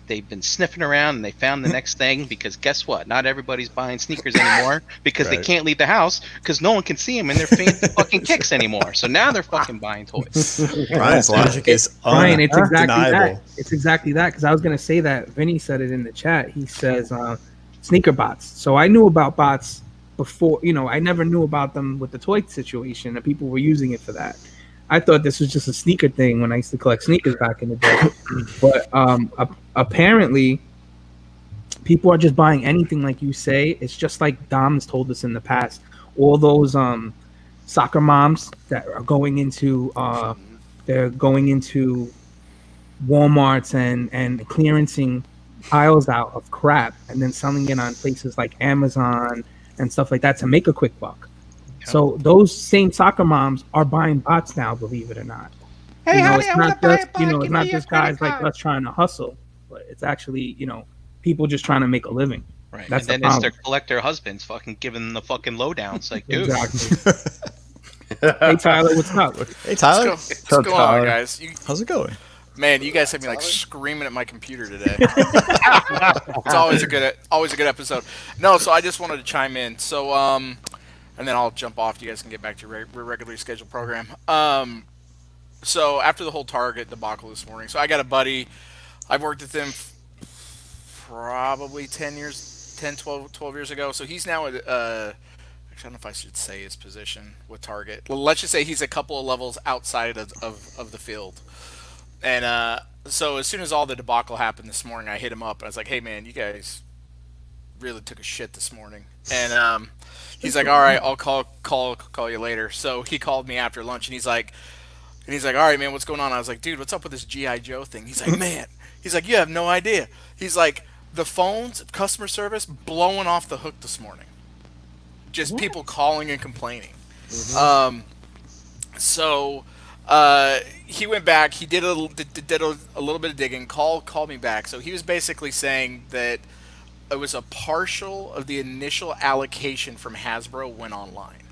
they've been sniffing around and they found the next thing, because guess what? Not everybody's buying sneakers anymore because they Right. can't leave the house because no one can see them in their fancy fucking kicks anymore. So now they're fucking buying toys. Brian's logic is Brian, it's exactly undeniable. that. It's exactly that, because I was gonna say that. Vinny said it in the chat. He says sneaker bots. So I knew about bots before. I never knew about them with the toy situation, and people were using it for that. I thought this was just a sneaker thing when I used to collect sneakers back in the day. But apparently, people are just buying anything, like you say. It's just like Dom's told us in the past. All those soccer moms that are going into they're going into Walmarts and clearancing piles out of crap and then selling it on places like Amazon and stuff like that to make a quick buck. So those same soccer moms are buying bots now, believe it or not. Hey, honey, It's I not want to buy a just bot. it's Give not me your just guys credit like card. us trying to hustle, but it's actually people just trying to make a living. Right. That's and the then it's their problem. collector husbands fucking giving them the fucking lowdown. It's like, dude, Exactly. Hey Tyler, what's up? Hey Tyler, What's going on, guys? how's it going? Man, you guys have me like screaming at my computer today. It's always a good episode. No, so I just wanted to chime in. So and then I'll jump off. You guys can get back to your regularly scheduled program. So after the whole Target debacle this morning, so I got a buddy. I've worked with him probably 12 years ago. So he's now at actually, I don't know if I should say his position with Target. Well, let's just say he's a couple of levels outside of the field. And so as soon as all the debacle happened this morning, I hit him up and I was like, "Hey man, you guys really took a shit this morning." And he's like, "All right, I'll call you later." So he called me after lunch and he's like, "All right, man, what's going on?" I was like, "Dude, what's up with this GI Joe thing?" He's like, "Man," he's like, "You have no idea." He's like, "The phones, customer service, blowing off the hook this morning. Just people calling and complaining." So he went back. He did a little bit of digging. Called me back. So he was basically saying that it was a partial of the initial allocation from Hasbro went online.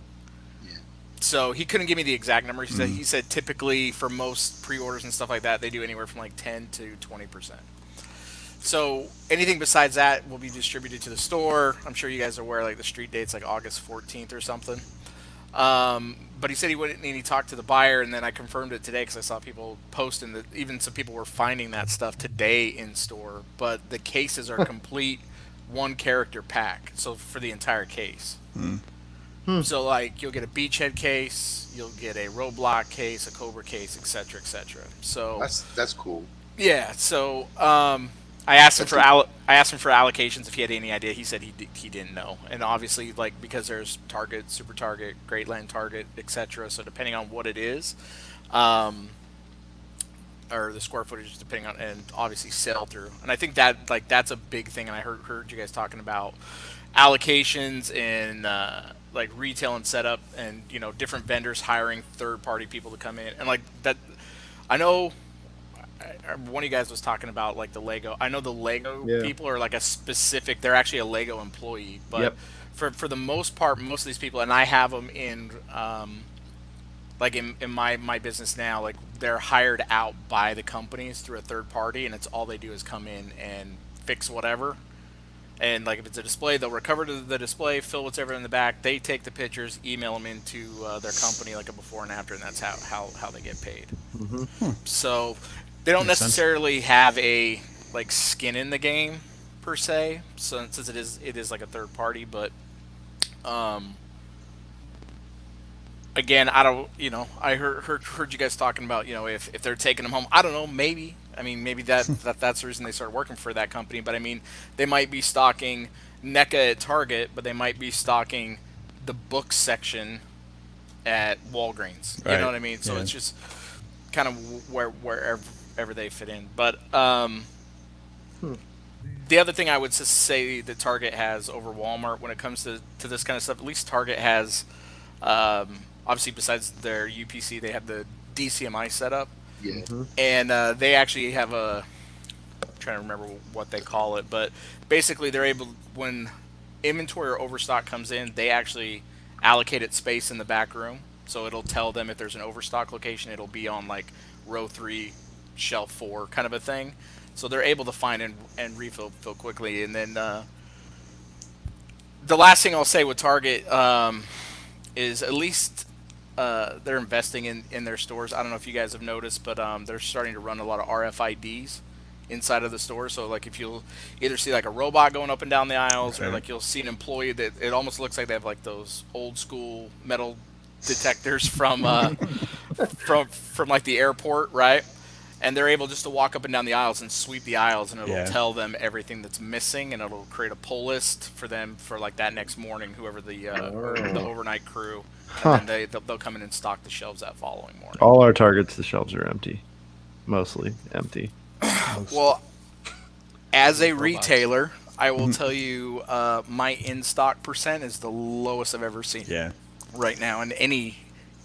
Yeah. So he couldn't give me the exact number. He said typically for most pre-orders and stuff like that, they do anywhere from like 10 to 20%. So anything besides that will be distributed to the store. I'm sure you guys are aware, like the street date's like August 14th or something. But he said he wouldn't, and he talked to the buyer, and then I confirmed it today because I saw people posting that even some people were finding that stuff today in store. But the cases are complete one character pack, so for the entire case. So like you'll get a Beachhead case, you'll get a Roadblock case, a Cobra case, etc., etc. So That's cool. yeah, so I asked him for allocations if he had any idea. He said he didn't know, and obviously like because there's Target, Super Target, Great Land Target, etc. So depending on what it is, or the square footage, depending on, and obviously sell through. And I think that like that's a big thing. And I heard you guys talking about allocations and like retail and setup, and different vendors hiring third party people to come in, and like that. I know. One of you guys was talking about like the Lego. I know the Lego people are like a specific. They're actually a Lego employee, but for the most part, most of these people, and I have them in, like in my business now. Like they're hired out by the companies through a third party, and it's all they do is come in and fix whatever. And like if it's a display, they'll recover the display, fill what's ever in the back. They take the pictures, email them into their company like a before and after, and that's how they get paid. So. They don't Makes necessarily have a like skin in the game per se, since it is like a third party. But again, I don't I heard you guys talking about if they're taking them home. I don't know, maybe. I mean, maybe that's the reason they started working for that company. But I mean, they might be stocking NECA at Target, but they might be stocking the book section at Walgreens. You know what I mean? So it's just kind of wherever they fit in. But the other thing I would just say that Target has over Walmart when it comes to this kind of stuff, at least Target has, obviously besides their UPC, they have the DCMI setup. Yeah. And they actually have I'm trying to remember what they call it, but basically they're able, when inventory or overstock comes in, they actually allocated space in the back room. So it'll tell them if there's an overstock location, it'll be on like row 3, shelf 4 kind of a thing. So they're able to find and refill quickly. And then the last thing I'll say with Target is at least they're investing in their stores. I don't know if you guys have noticed, but they're starting to run a lot of RFIDs inside of the store. So like if you'll either see like a robot going up and down the aisles, or like you'll see an employee that it almost looks like they have like those old school metal detectors from like the airport, right? And they're able just to walk up and down the aisles and sweep the aisles, and it'll tell them everything that's missing, and it'll create a pull list for them for like that next morning, whoever the overnight crew, and then they'll come in and stock the shelves that following morning. All our Targets, the shelves are empty, mostly empty. Well, as a retailer, I will tell you, my in-stock percent is the lowest I've ever seen. Yeah. Right now, in any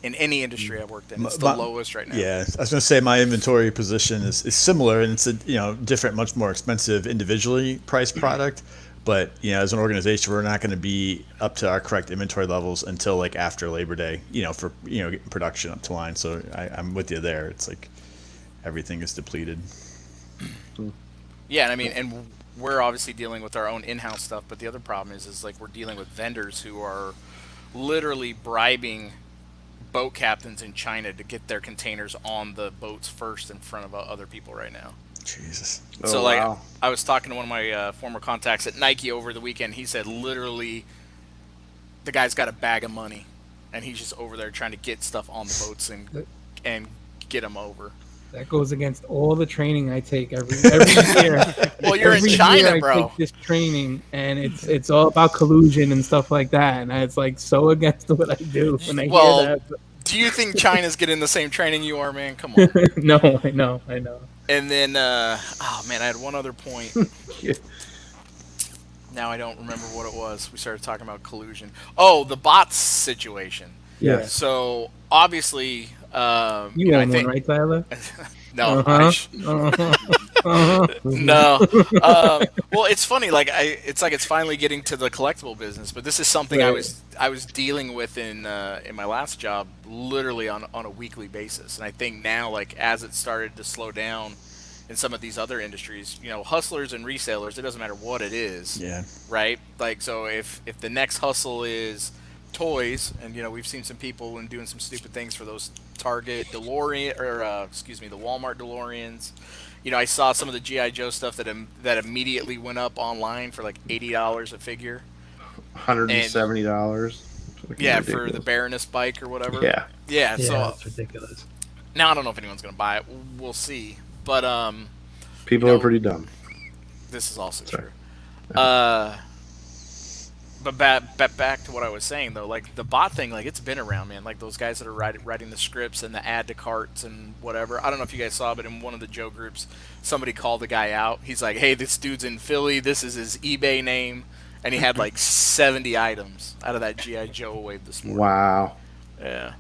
industry I've worked in, it's the lowest right now. Yeah, I was going to say my inventory position is similar, and it's a different, much more expensive individually priced product. But as an organization, we're not going to be up to our correct inventory levels until like after Labor Day. For getting production up to line. So I'm with you there. It's like everything is depleted. Yeah, and I mean, and we're obviously dealing with our own in-house stuff, but the other problem is like we're dealing with vendors who are literally bribing boat captains in China to get their containers on the boats first in front of other people right now. Jesus. So I was talking to one of my former contacts at Nike over the weekend. He said literally the guy's got a bag of money, and he's just over there trying to get stuff on the boats and get them over. That goes against all the training I take every year. Well, you're every in China, year bro. I take this training, and it's all about collusion and stuff like that, and it's like so against what I do when I hear that. Do you think China's getting the same training you are, man? Come on. No, I know. And then, oh man, I had one other point. Now I don't remember what it was. We started talking about collusion. Oh, the bots situation. Yeah. So obviously, you own one, right, Tyler? No. No. Well, it's funny. Like it's finally getting to the collectible business, but this is something I was dealing with in my last job, literally on a weekly basis. And I think now, like as it started to slow down in some of these other industries, hustlers and resellers, it doesn't matter what it is. Yeah. Right. Like so, if the next hustle is toys, and we've seen some people and doing some stupid things for those Target DeLorean, or the Walmart DeLoreans. I saw some of the G.I. Joe stuff that immediately went up online for like $80 a figure. $170. Yeah, ridiculous. for the Baroness bike or whatever. Yeah. So that's ridiculous. Now I don't know if anyone's gonna buy it. We'll see. But people are pretty dumb. This is also Sorry. true. But back to what I was saying though, like the bot thing, like it's been around, man. Like those guys that are writing the scripts and the add to carts and whatever. I don't know if you guys saw, but in one of the Joe groups, somebody called the guy out. He's like, "Hey, this dude's in Philly. This is his eBay name," and he had like 70 items out of that G.I. Joe wave this morning. Wow. Yeah.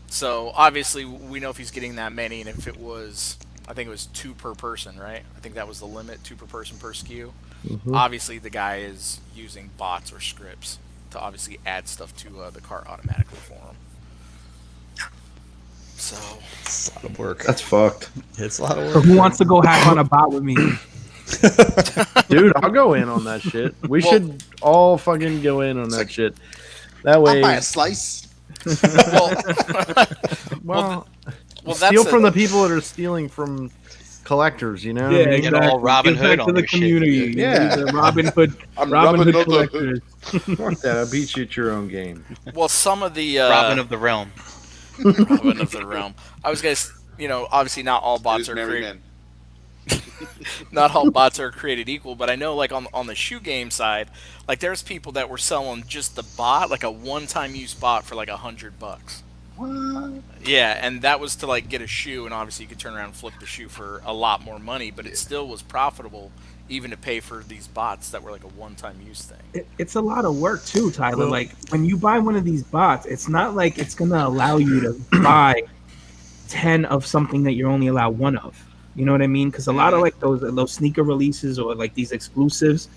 So obviously we know if he's getting that many, and if it was, I think it was 2 per person, right? I think that was the limit, 2 per person per SKU. Mm-hmm. Obviously, the guy is using bots or scripts to obviously add stuff to the cart automatically for him. So It's a lot of work. That's fucked. It's a lot of So work. who wants to go hack on a bot with me? Dude, I'll go in on that shit. We should all fucking go in on that shit. That way, I'll buy a slice. well, that's steal from the people that are stealing from collectors, Yeah, what I mean? Get all Robin Give back Hood to on the their shit. community. Yeah. The Robin Hood. I'm Robin Hood Hood. collectors. Fuck that. I'll beat you at your own game. well, some of the Robin of the Realm. Robin of the realm. I was gonna, obviously not all bots Who's are married created. men? Not all bots are created equal, but I know like on the shoe game side, like there's people that were selling just the bot, like a one-time use bot for like $100. What? Yeah, and that was to like get a shoe, and obviously you could turn around and flip the shoe for a lot more money, but it still was profitable even to pay for these bots that were like a one-time use thing. It's a lot of work too, Tyler. Like when you buy one of these bots, it's not like it's gonna allow you to buy 10 of something that you're only allowed 1 of. You know what I mean? Because a lot of like those sneaker releases or like these exclusives,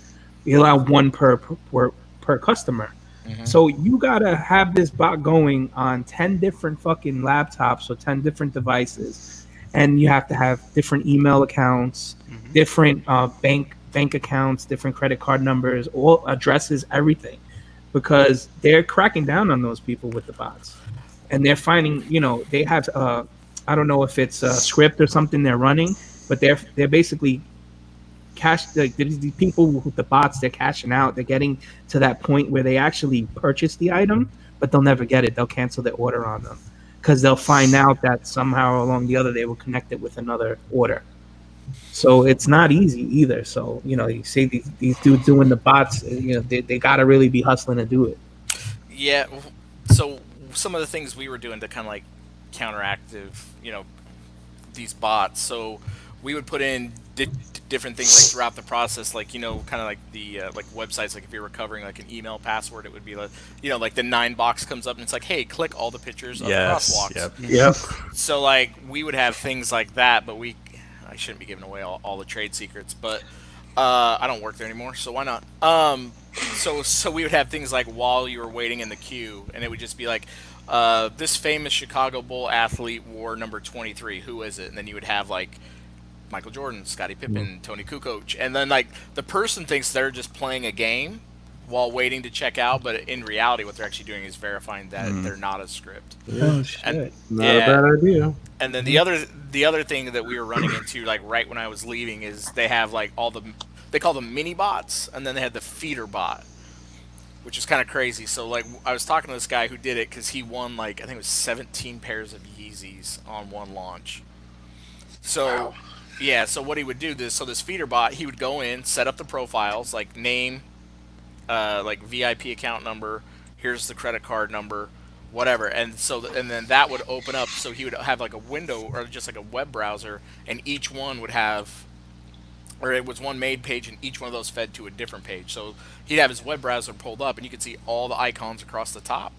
you allow 1 per per customer. Mhm. So you gotta have this bot going on 10 different fucking laptops or 10 different devices, and you have to have different email accounts, Mhm. different bank accounts, different credit card numbers, all addresses, everything, because they're cracking down on those people with the bots, and they're finding, they have I don't know if it's a script or something they're running, but they're basically these people with the bots, they're cashing out. They're getting to that point where they actually purchase the item, but they'll never get it. They'll cancel their order on them because they'll find out that somehow along the other they will connect it with another order. So it's not easy either. So you see these dudes doing the bots. They got to really be hustling to do it. Yeah. So some of the things we were doing to kind of like counteractive, these bots. So we would put in different things like throughout the process, like kind of like the like websites. Like if you're recovering like an email password, it would be like like the 9 box comes up and it's like, hey, click all the pictures of crosswalks. Yep. So like we would have things like that, but I shouldn't be giving away all the trade secrets, but I don't work there anymore, so why not? So we would have things like while you were waiting in the queue, and it would just be like, this famous Chicago Bull athlete wore number 23. Who is it? And then you would have like Michael Jordan, Scottie Pippen, Tony Kukoc, and then like the person thinks they're just playing a game while waiting to check out, but in reality, what they're actually doing is verifying that they're not a script. Oh shit! And, Not a bad idea. And then the other thing that we were running into, like right when I was leaving, is they have like they call them mini bots, and then they had the feeder bot, which is kind of crazy. So like I was talking to this guy who did it because he won like I think it was 17 pairs of Yeezys on one launch. So yeah, so what he would do so this feeder bot, he would go in, set up the profiles like name, like VIP account number, here's the credit card number, whatever, and then that would open up, so he would have like a window or just like a web browser, and each one would have, or it was one made page, and each one of those fed to a different page. So he'd have his web browser pulled up, and you could see all the icons across the top,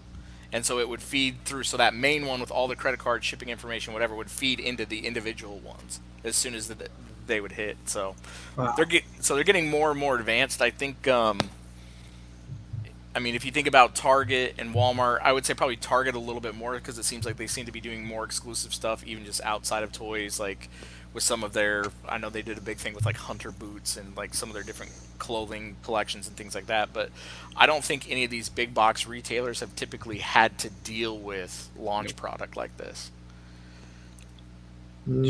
and so it would feed through. So that main one with all the credit card, shipping information, whatever, would feed into the individual ones as soon as they would hit. So Wow. they're getting more and more advanced. I think. I mean, if you think about Target and Walmart, I would say probably Target a little bit more because it seems like they seem to be doing more exclusive stuff, even just outside of toys, like with some of their, I know they did a big thing with like hunter boots and like some of their different clothing collections and things like that, but I don't think any of these big box retailers have typically had to deal with launch product like this.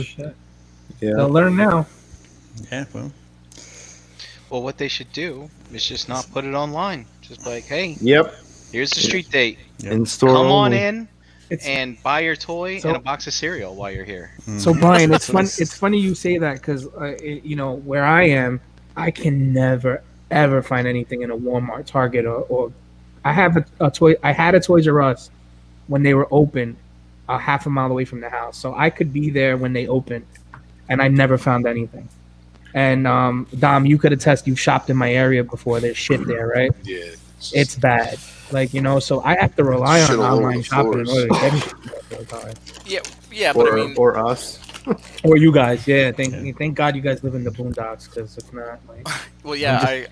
Shit. Yeah. They'll learn now. Yeah, well, Well, what they should do is just not put it online. Just be like, hey, Yep. here's the street date. In store. Come on only. in It's and buy your toy So- and a box of cereal while you're here. So Brian, it's fun. It's funny you say that because where I am, I can never ever find anything in a Walmart, Target, or I have a toy. I had a Toys R Us when they were open, a half a mile away from the house, so I could be there when they opened, and I never found anything. And Dom, you could attest. You've shopped in my area before. There's shit there, right? Yeah. It's bad. Like so I have to rely on Shit all over online the shopping in floors. order to get anything. Yeah, but I mean, or us. Or you guys, yeah. Thank God you guys live in the boondocks, because if not, like, well, yeah,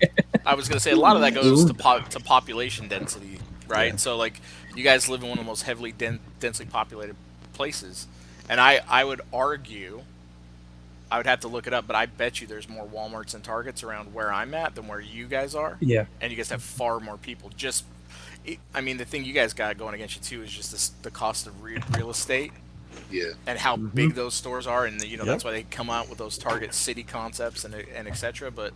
I was gonna say a lot of that goes to population density, right? Yeah. So like, you guys live in one of the most heavily densely populated places, and I would argue, I would have to look it up, but I bet you there's more Walmarts and Targets around where I'm at than where you guys are, yeah, and you guys have far more people. I mean, the thing you guys got going against you too is just the cost of real estate. Yeah. And how big those stores are, and Yep. that's why they come out with those Target City concepts and etc. But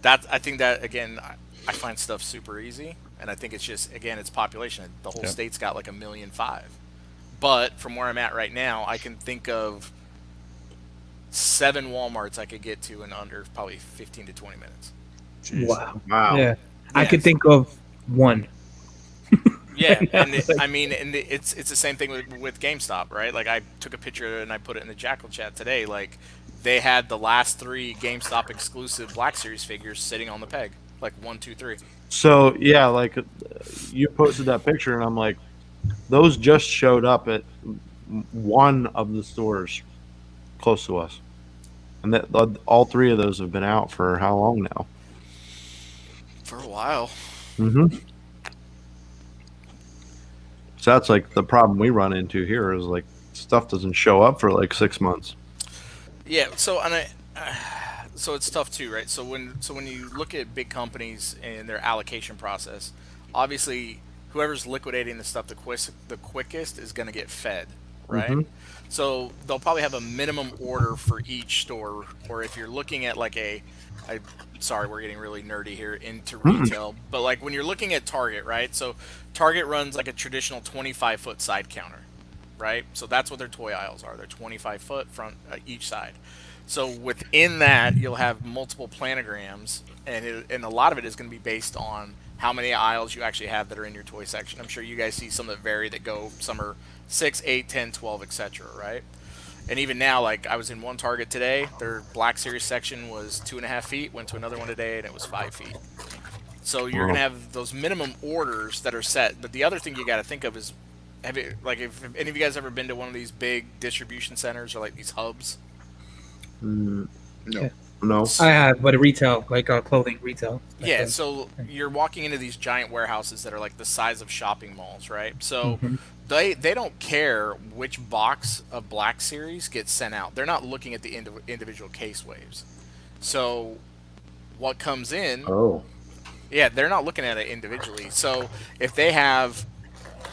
I think that again, I find stuff super easy, and I think it's just again it's population. The whole Yep. state's got like 1.5 million, but from where I'm at right now, I can think of 7 Walmarts I could get to in under probably 15 to 20 minutes. Jeez. Wow. yeah. I Yeah. could think of one. Yeah, and it's the same thing with GameStop, right? Like I took a picture and I put it in the Jackal chat today. Like they had the last 3 GameStop exclusive Black Series figures sitting on the peg, like 1, 2, 3. So yeah, like you posted that picture, and I'm like, those just showed up at one of the stores close to us, and that all 3 of those have been out for how long now? For a while. Mm-hmm. So that's like the problem we run into here is like stuff doesn't show up for like 6 months. Yeah. So it's tough too, right? So when you look at big companies and their allocation process, obviously whoever's liquidating the stuff the quickest is going to get fed, right? Mm-hmm. So they'll probably have a minimum order for each store, or if you're looking at like I, sorry, we're getting really nerdy here into retail, but like when you're looking at Target, right? So Target runs like a traditional 25-foot side counter, right? So that's what their toy aisles are. They're 25 foot front each side. So within that, you'll have multiple planograms, and a lot of it is going to be based on how many aisles you actually have that are in your toy section. I'm sure you guys see some that vary that go, some are 6, 8, 10, 12, etc., right? And even now, like I was in one Target today, their Black Series section was 2.5 feet, went to another one today, and it was 5 feet. So you're going to have those minimum orders that are set. But the other thing you got to think of is, if any of you guys ever been to one of these big distribution centers or like these hubs? No. No. I have, but a retail, like clothing retail. Yeah, so you're walking into these giant warehouses that are like the size of shopping malls, right? So they don't care which box of Black Series gets sent out. They're not looking at the individual case waves. So what comes in? Oh. Yeah, they're not looking at it individually. So if they have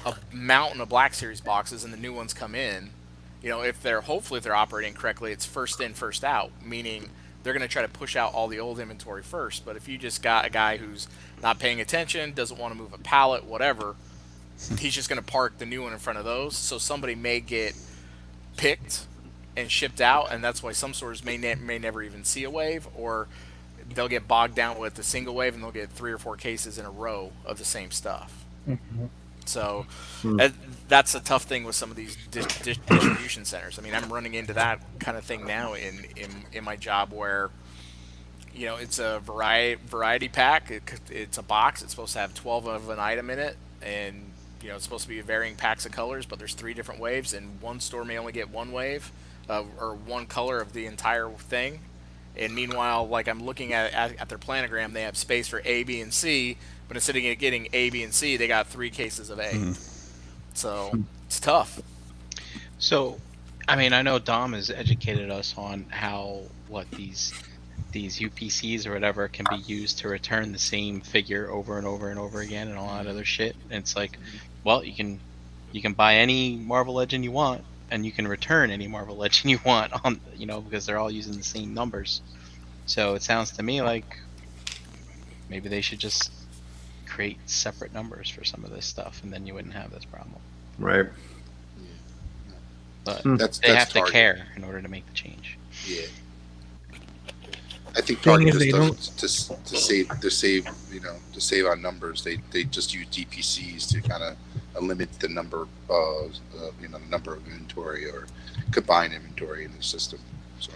a mountain of Black Series boxes and the new ones come in, you know, if they're operating correctly, it's first in, first out, meaning they're going to try to push out all the old inventory first. But if you just got a guy who's not paying attention, doesn't want to move a pallet, whatever, he's just going to park the new one in front of those. So somebody may get picked and shipped out, and that's why some stores may never even see a wave, or they'll get bogged down with a single wave and they'll get 3 or 4 cases in a row of the same stuff. So that's a tough thing with some of these distribution centers. I mean, I'm running into that kind of thing now in my job where, you know, it's a variety pack. It's a box. It's supposed to have 12 of an item in it, and you know, it's supposed to be varying packs of colors, but there's 3 different waves, and one store may only get one wave or one color of the entire thing. And meanwhile, like I'm looking at their planogram, they have space for A, B, and C, but instead of getting A, B, and C, they got 3 cases of A. So it's tough. So, I mean, I know Dom has educated us on how these UPCs or whatever can be used to return the same figure over and over and over again and all that other shit. And it's like, well, you can buy any Marvel Legend you want, and you can return any Marvel Legend you want on, you know, because they're all using the same numbers. So it sounds to me like maybe they should just create separate numbers for some of this stuff, and then you wouldn't have this problem. Right. But That's they have to Target. care in order to make the change. Yeah. I think Thing Target is, they just doesn't to save on numbers. They just use DPCs to kind of limit the number of number of inventory or combine inventory in the system. So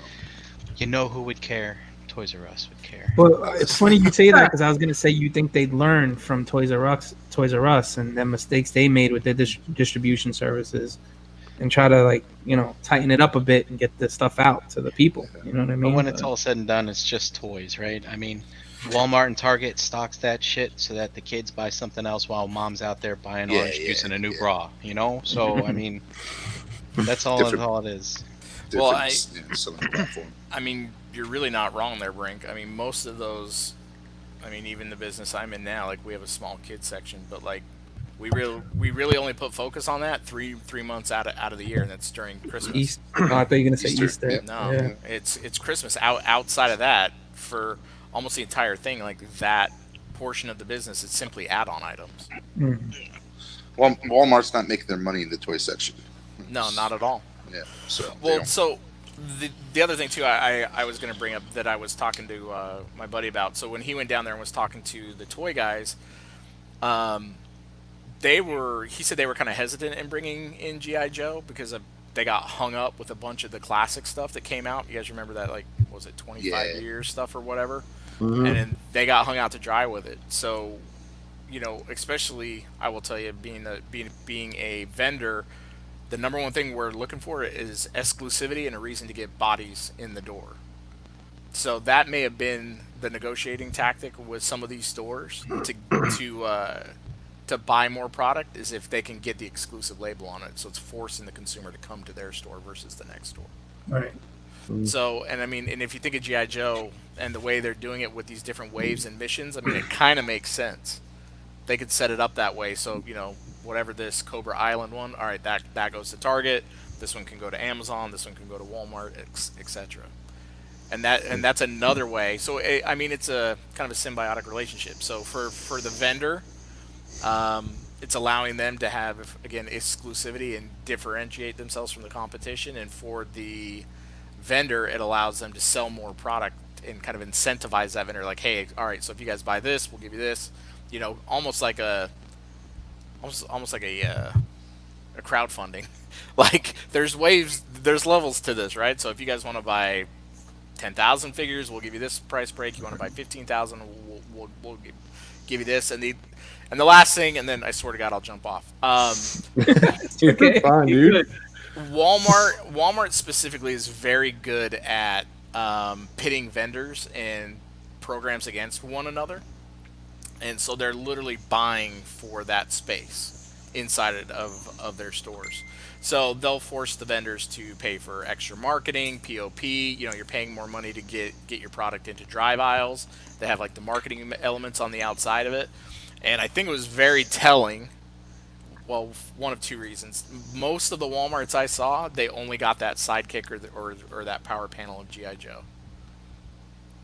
You know who would care? Toys R Us would care. Well, it's funny you say that because I was gonna say you think they'd learn from Toys R Us, and the mistakes they made with their distribution services, and try to, like, you know, tighten it up a bit and get the stuff out to the people. You know what I mean? But when it's all said and done, it's just toys, right? I mean, Walmart and Target stocks that shit so that the kids buy something else while mom's out there buying orange juice and a new bra, you know? So, I mean, that's all it is. Well, selling platform. I mean, you're really not wrong there, Brink. I mean, most of those, I mean, even the business I'm in now, like we have a small kids section, but like we really only put focus on that three months out of the year, and that's during Christmas. Easter. Oh, I thought you were gonna say Easter. yeah. No, Yeah. it's Christmas. Outside of that, for almost the entire thing, like that portion of the business, it's simply add-on items. Well, Walmart's not making their money in the toy section. No, not at all. Yeah. So they Well, don't- so the other thing too, I was going to bring up that I was talking to my buddy about. So when he went down there and was talking to the toy guys, he said they were kind of hesitant in bringing in GI Joe because they got hung up with a bunch of the classic stuff that came out. You guys remember that, like, was it 25 years stuff or whatever? And then they got hung out to dry with it. So, you know, especially I will tell you, being a vendor, the number one thing we're looking for is exclusivity and a reason to get bodies in the door. So that may have been the negotiating tactic with some of these stores to to buy more product is if they can get the exclusive label on it. So it's forcing the consumer to come to their store versus the next store. Right. So, and I mean, and if you think of GI Joe and the way they're doing it with these different waves and missions, I mean, it kind of makes sense. They could set it up that way. So, whatever this Cobra Island one, all right, that goes to Target. This one can go to Amazon. This one can go to Walmart, etc. And that's another way. So, I mean, it's a kind of a symbiotic relationship. So for the vendor, it's allowing them to have, again, exclusivity and differentiate themselves from the competition. And for the vendor, it allows them to sell more product and kind of incentivize that vendor. Like, hey, all right, so if you guys buy this, we'll give you this. Almost like a crowdfunding. Like, there's levels to this, right? So if you guys want to buy 10,000 figures, we'll give you this price break. You want to buy 15,000, we'll give you this. And the last thing, and then I swear to God, I'll jump off. Okay. Fine, dude. Walmart specifically is very good at pitting vendors and programs against one another, and so they're literally buying for that space inside of their stores. So they'll force the vendors to pay for extra marketing, POP. You're paying more money to get your product into drive aisles. They have like the marketing elements on the outside of it, and I think it was very telling. Well, one of two reasons. Most of the Walmarts I saw, they only got that sidekick or that power panel of GI Joe.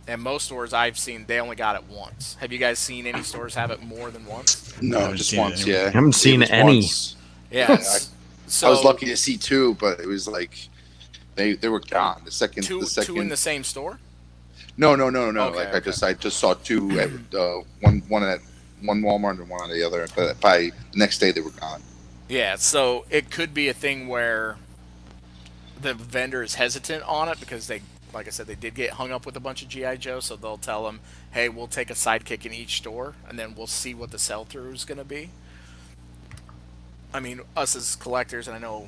And most stores I've seen, they only got it once. Have you guys seen any stores have it more than once? No, just once. Yeah, I haven't seen any. Yeah. I was lucky to see two, but it was like they were gone. The second. Two in the same store? No. Okay, I just saw two at one Walmart and one on the other. But by the next day, they were gone. Yeah, so it could be a thing where the vendor is hesitant on it because they, like I said, they did get hung up with a bunch of GI Joe, so they'll tell them, "Hey, we'll take a sidekick in each store, and then we'll see what the sell-through is going to be." I mean, us as collectors, and I know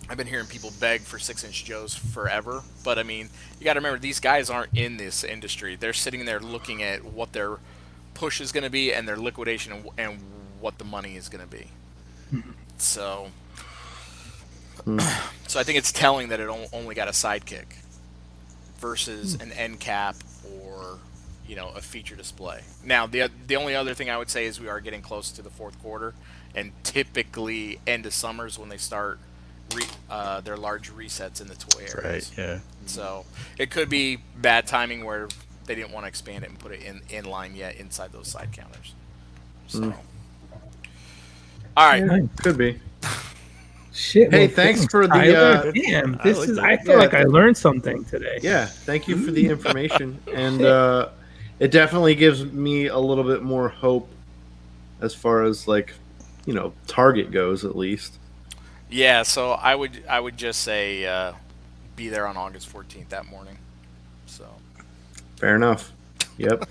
I've been hearing people beg for 6-inch Joes forever, but I mean, you got to remember these guys aren't in this industry. They're sitting there looking at what their push is going to be and their liquidation and what the money is going to be. So I think it's telling that it only got a sidekick versus an end cap or a feature display. Now the only other thing I would say is we are getting close to the fourth quarter, and typically end of summers when they start their large resets in the toy areas. Right. Yeah. So it could be bad timing where they didn't want to expand it and put it in line yet inside those side counters. So, all right, Yeah. Could be. Shit. Hey, well, thanks for the. Tyler. Damn, I feel like I learned something today. Yeah, thank you for the information, and it definitely gives me a little bit more hope as far as Target goes, at least. yeah. So I would just say be there on August 14th that morning. So, Fair enough. Yep.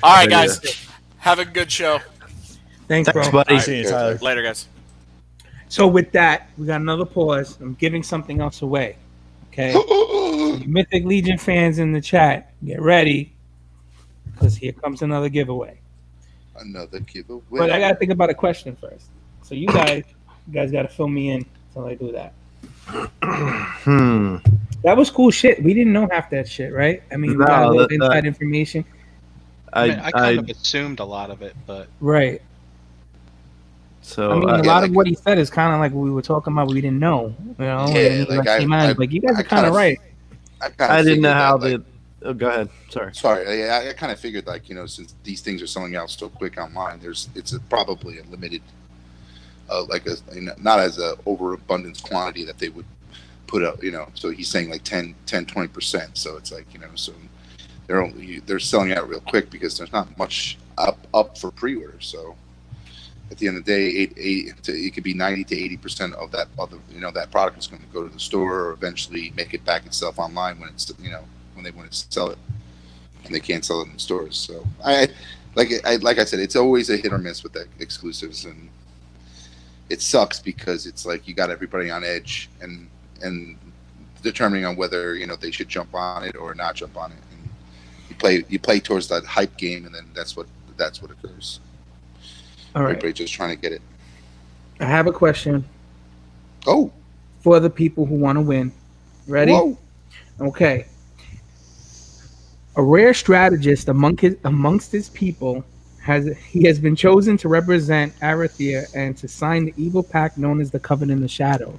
all right, guys, have a good show. Thanks, bro. buddy. All right. See you, Tyler. Later, guys. So with that, we got another pause. I'm giving something else away. Okay. You Mythic Legion fans in the chat, get ready, because here comes another giveaway. Another giveaway. But I gotta think about a question first. So you guys gotta fill me in until I do that. That was cool shit. We didn't know half that shit, right? I mean, we got a little inside information. I kind of assumed a lot of it, but Right. So I mean, a lot of what he said is kind of like what we were talking about. We didn't know, Yeah, and then like came out, like you guys I are kind of right. I didn't know how the. Oh, go ahead. Sorry. Sorry, I kind of figured since these things are selling out so quick online, it's probably a limited, not as a overabundance quantity that they would put up. So he's saying like 10-20%. So it's like so they're selling out real quick because there's not much up for pre-order. So at the end of the day, it could be 90 to 80% of that other that product is going to go to the store or eventually make it back itself online when it's when they want to sell it, and they can't sell it in the stores. So like I said, it's always a hit or miss with the exclusives, and it sucks because it's like you got everybody on edge and determining on whether they should jump on it or not jump on it. And you play towards that hype game, and then that's what occurs. All right. Everybody just trying to get it. I have a question Oh, for the people who want to win. Ready? whoa. Okay. A rare strategist amongst his people has been chosen to represent Arathea and to sign the evil pact known as the Covenant of Shadows.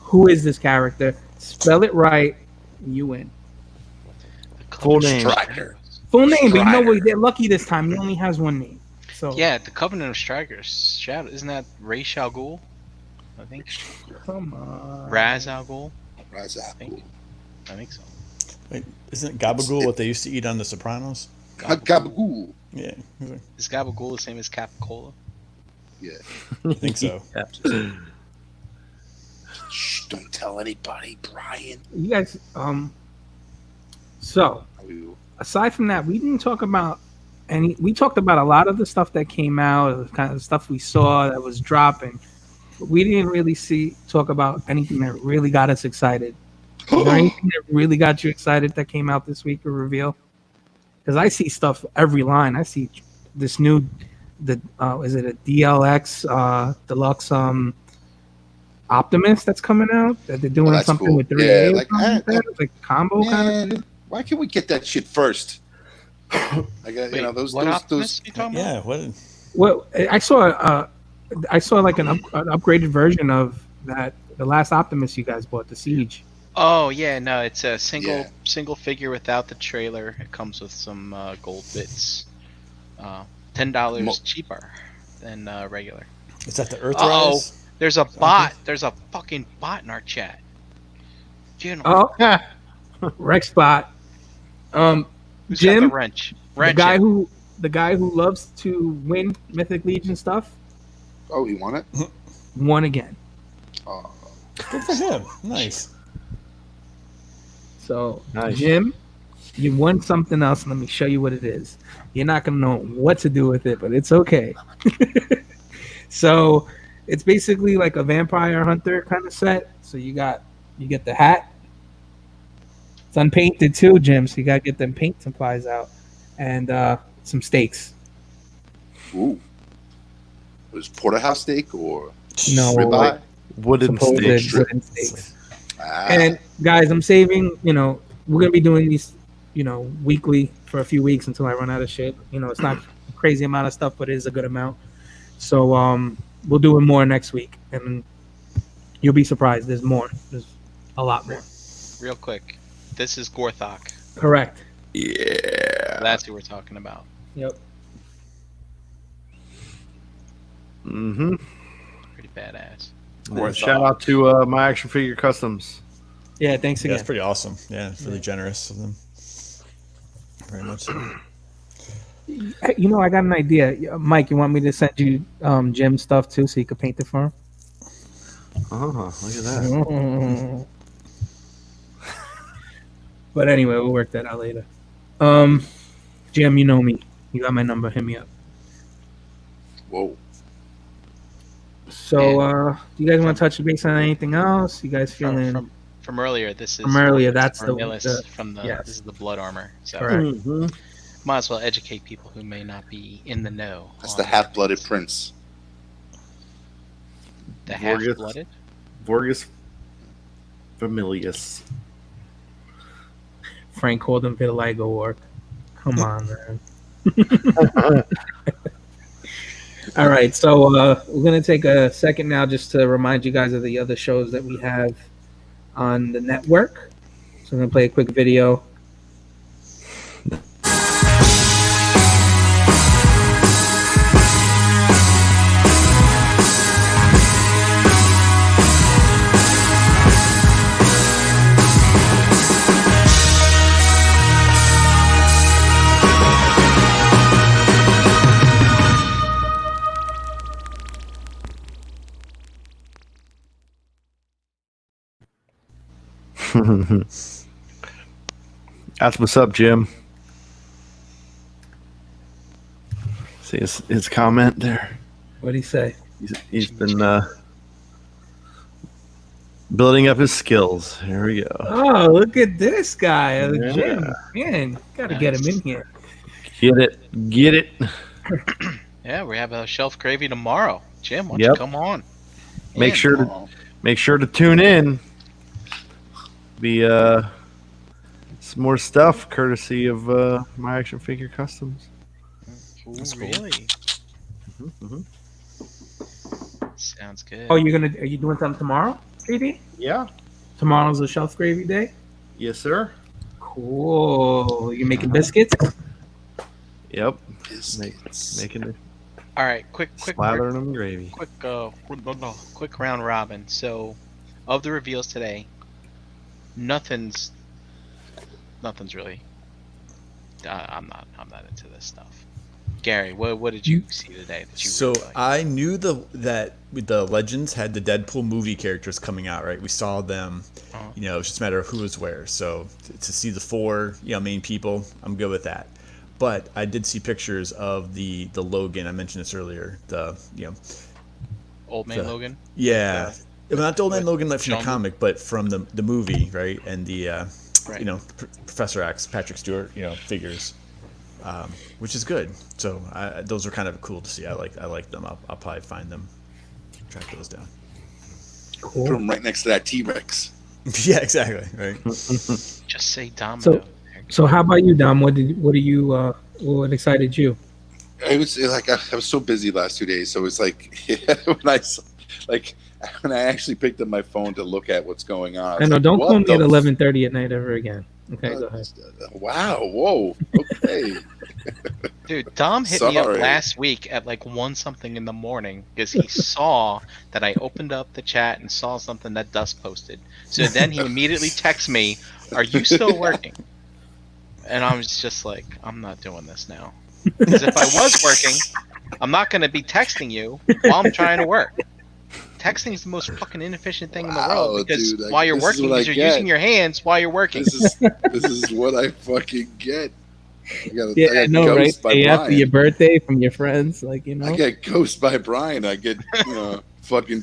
Who is this character? Spell it right, you win. Full name. Striker. Full name, but you know Strider. what? They're lucky this time. He only has one name. So Yeah, the Covenant of Strikers. Shadow, isn't that Ra's al Ghul? I think. come on. Raz al Ghul. Rise up. I think so. Wait, isn't gabagool what they used to eat on The Sopranos? Gabagool. Yeah, Is Gabagool the same as Capicola? Yeah. I think so. Shh, don't tell anybody, Brian. You guys, so Oh, aside from that, we didn't talk about any. We talked about a lot of the stuff that came out, the kind of stuff we saw that was dropping. But we didn't really talk about anything that really got us excited. Is there anything that really got you excited that came out this week or reveal? Because I see stuff every line. I see this new, is it a DLX deluxe Optimus that's coming out? That they're doing that's something cool. with 3A Yeah, or like, something like that? It's like a combo kind of. Man, why can't we get that shit first? I got, Wait, those what Optimus those. you talking Yeah, about? what? Well, I saw like an upgraded version of that. The last Optimus you guys bought, the Siege. Oh yeah, no, it's a single Yeah. single figure without the trailer. It comes with some gold bits. $10 cheaper than regular. Is that the Earthrise? Uh-oh. There's a bot. There's a fucking bot in our chat. Oh, Rexbot. Who's Jim, got the wrench? Wrench it. the guy who loves to win Mythic Legion stuff, Oh, he won it. won again. Oh, Good for him. Nice. So, Nice. Jim, you won something else. Let me show you what it is. You're not gonna know what to do with it, but it's okay. So, it's basically like a vampire hunter kind of set. So you get the hat. It's unpainted too, Jim. So you gotta get them paint supplies out and some steaks. ooh. Was porterhouse steak or No, ribeye? Wooden supposed steak. wooden steaks. Ah, And guys, I'm saving. We're gonna be doing these, weekly for a few weeks until I run out of shit. It's not a crazy amount of stuff, but it is a good amount. So we'll do it more next week, and you'll be surprised. There's more. There's a lot more. Real quick. This is Gorthok. Correct. Yeah. That's who we're talking about. Yep. Mm-hmm. Pretty badass. Shout out to My Action Figure Customs. Yeah. Thanks Yeah, again. that's pretty awesome. Yeah, it's really generous of them. Very much so. Hey, I got an idea. Mike, you want me to send you Jim stuff too, so you could paint it for him? Oh, look at that. But anyway, we'll work that out later. Jim, you know me. You got my number. Hit me up. whoa. So, do you guys want to touch base on anything else? You guys feeling? From earlier, this is From earlier, that's the- Vermillis from the. yes. This is the blood armor. So Correct. might as well educate people who may not be in the know. That's on the half-blooded prince. The Vorgus. half-blooded. Vorgus Familius. Frank called him vitiligo work. Come on, man. All right, so we're gonna take a second now just to remind you guys of the other shows that we have on the network. So I'm gonna play a quick video. That's what's up, Jim. See his comment there. What'd he say? He's been building up his skills. Here we go. Oh, look at this guy, Yeah. Jim. Man, gotta get him in here. Get it. Yeah, we have a shelf gravy tomorrow. Jim, why don't Yep. you come on? Make in? sure to tune in. Be some more stuff courtesy of My Action Figure Customs. Ooh, That's cool. really? Mm-hmm. Sounds good. Oh, are you doing something tomorrow, 3D? Yeah. Tomorrow's a shelf gravy day. Yes, sir. Cool. You making biscuits? Yep. Biscuits. Making it, All right, quick, slathering them in gravy. quick round robin. So, of the reveals today, nothing's really. I'm not into this stuff. Gary, what did you see today that you So really liked? I knew that the Legends had the Deadpool movie characters coming out, right? We saw them. Uh-huh. You know, it's just a matter of who was where. So to see the four, main people, I'm good with that. But I did see pictures of the Logan. I mentioned this earlier. Old Man the- Logan. Yeah, well, not the old man Logan like from the John- comic, but from the movie, right? And the Right. Professor X, Patrick Stewart, figures, which is good. So those are kind of cool to see. I like them. I'll probably find them, track those down. Cool. Put 'em right next to that T-Rex. Yeah, exactly. Right. Just say Domino. So how about you, Dom? What excited you? I was like, I was so busy last 2 days, so it's like when I actually picked up my phone to look at what's going on. I know. Don't what call me the at 11:30 at night ever again. Okay, go ahead. Wow! Whoa! Okay. Dude, Dom hit me up Sorry. last week at like 1 something in the morning because he saw that I opened up the chat and saw something that Dust posted. So then he immediately texts me, "Are you still working?" And I was just like, "I'm not doing this now." Because if I was working, I'm not going to be texting you while I'm trying to work. Texting is the most fucking inefficient thing in the Wow, world because dude, while you're this is working, what I because you're get. using your hands while you're working. This is what I fucking get. I got No, right? by Day after Brian. your birthday from your friends, like I get ghost by Brian. I get fucking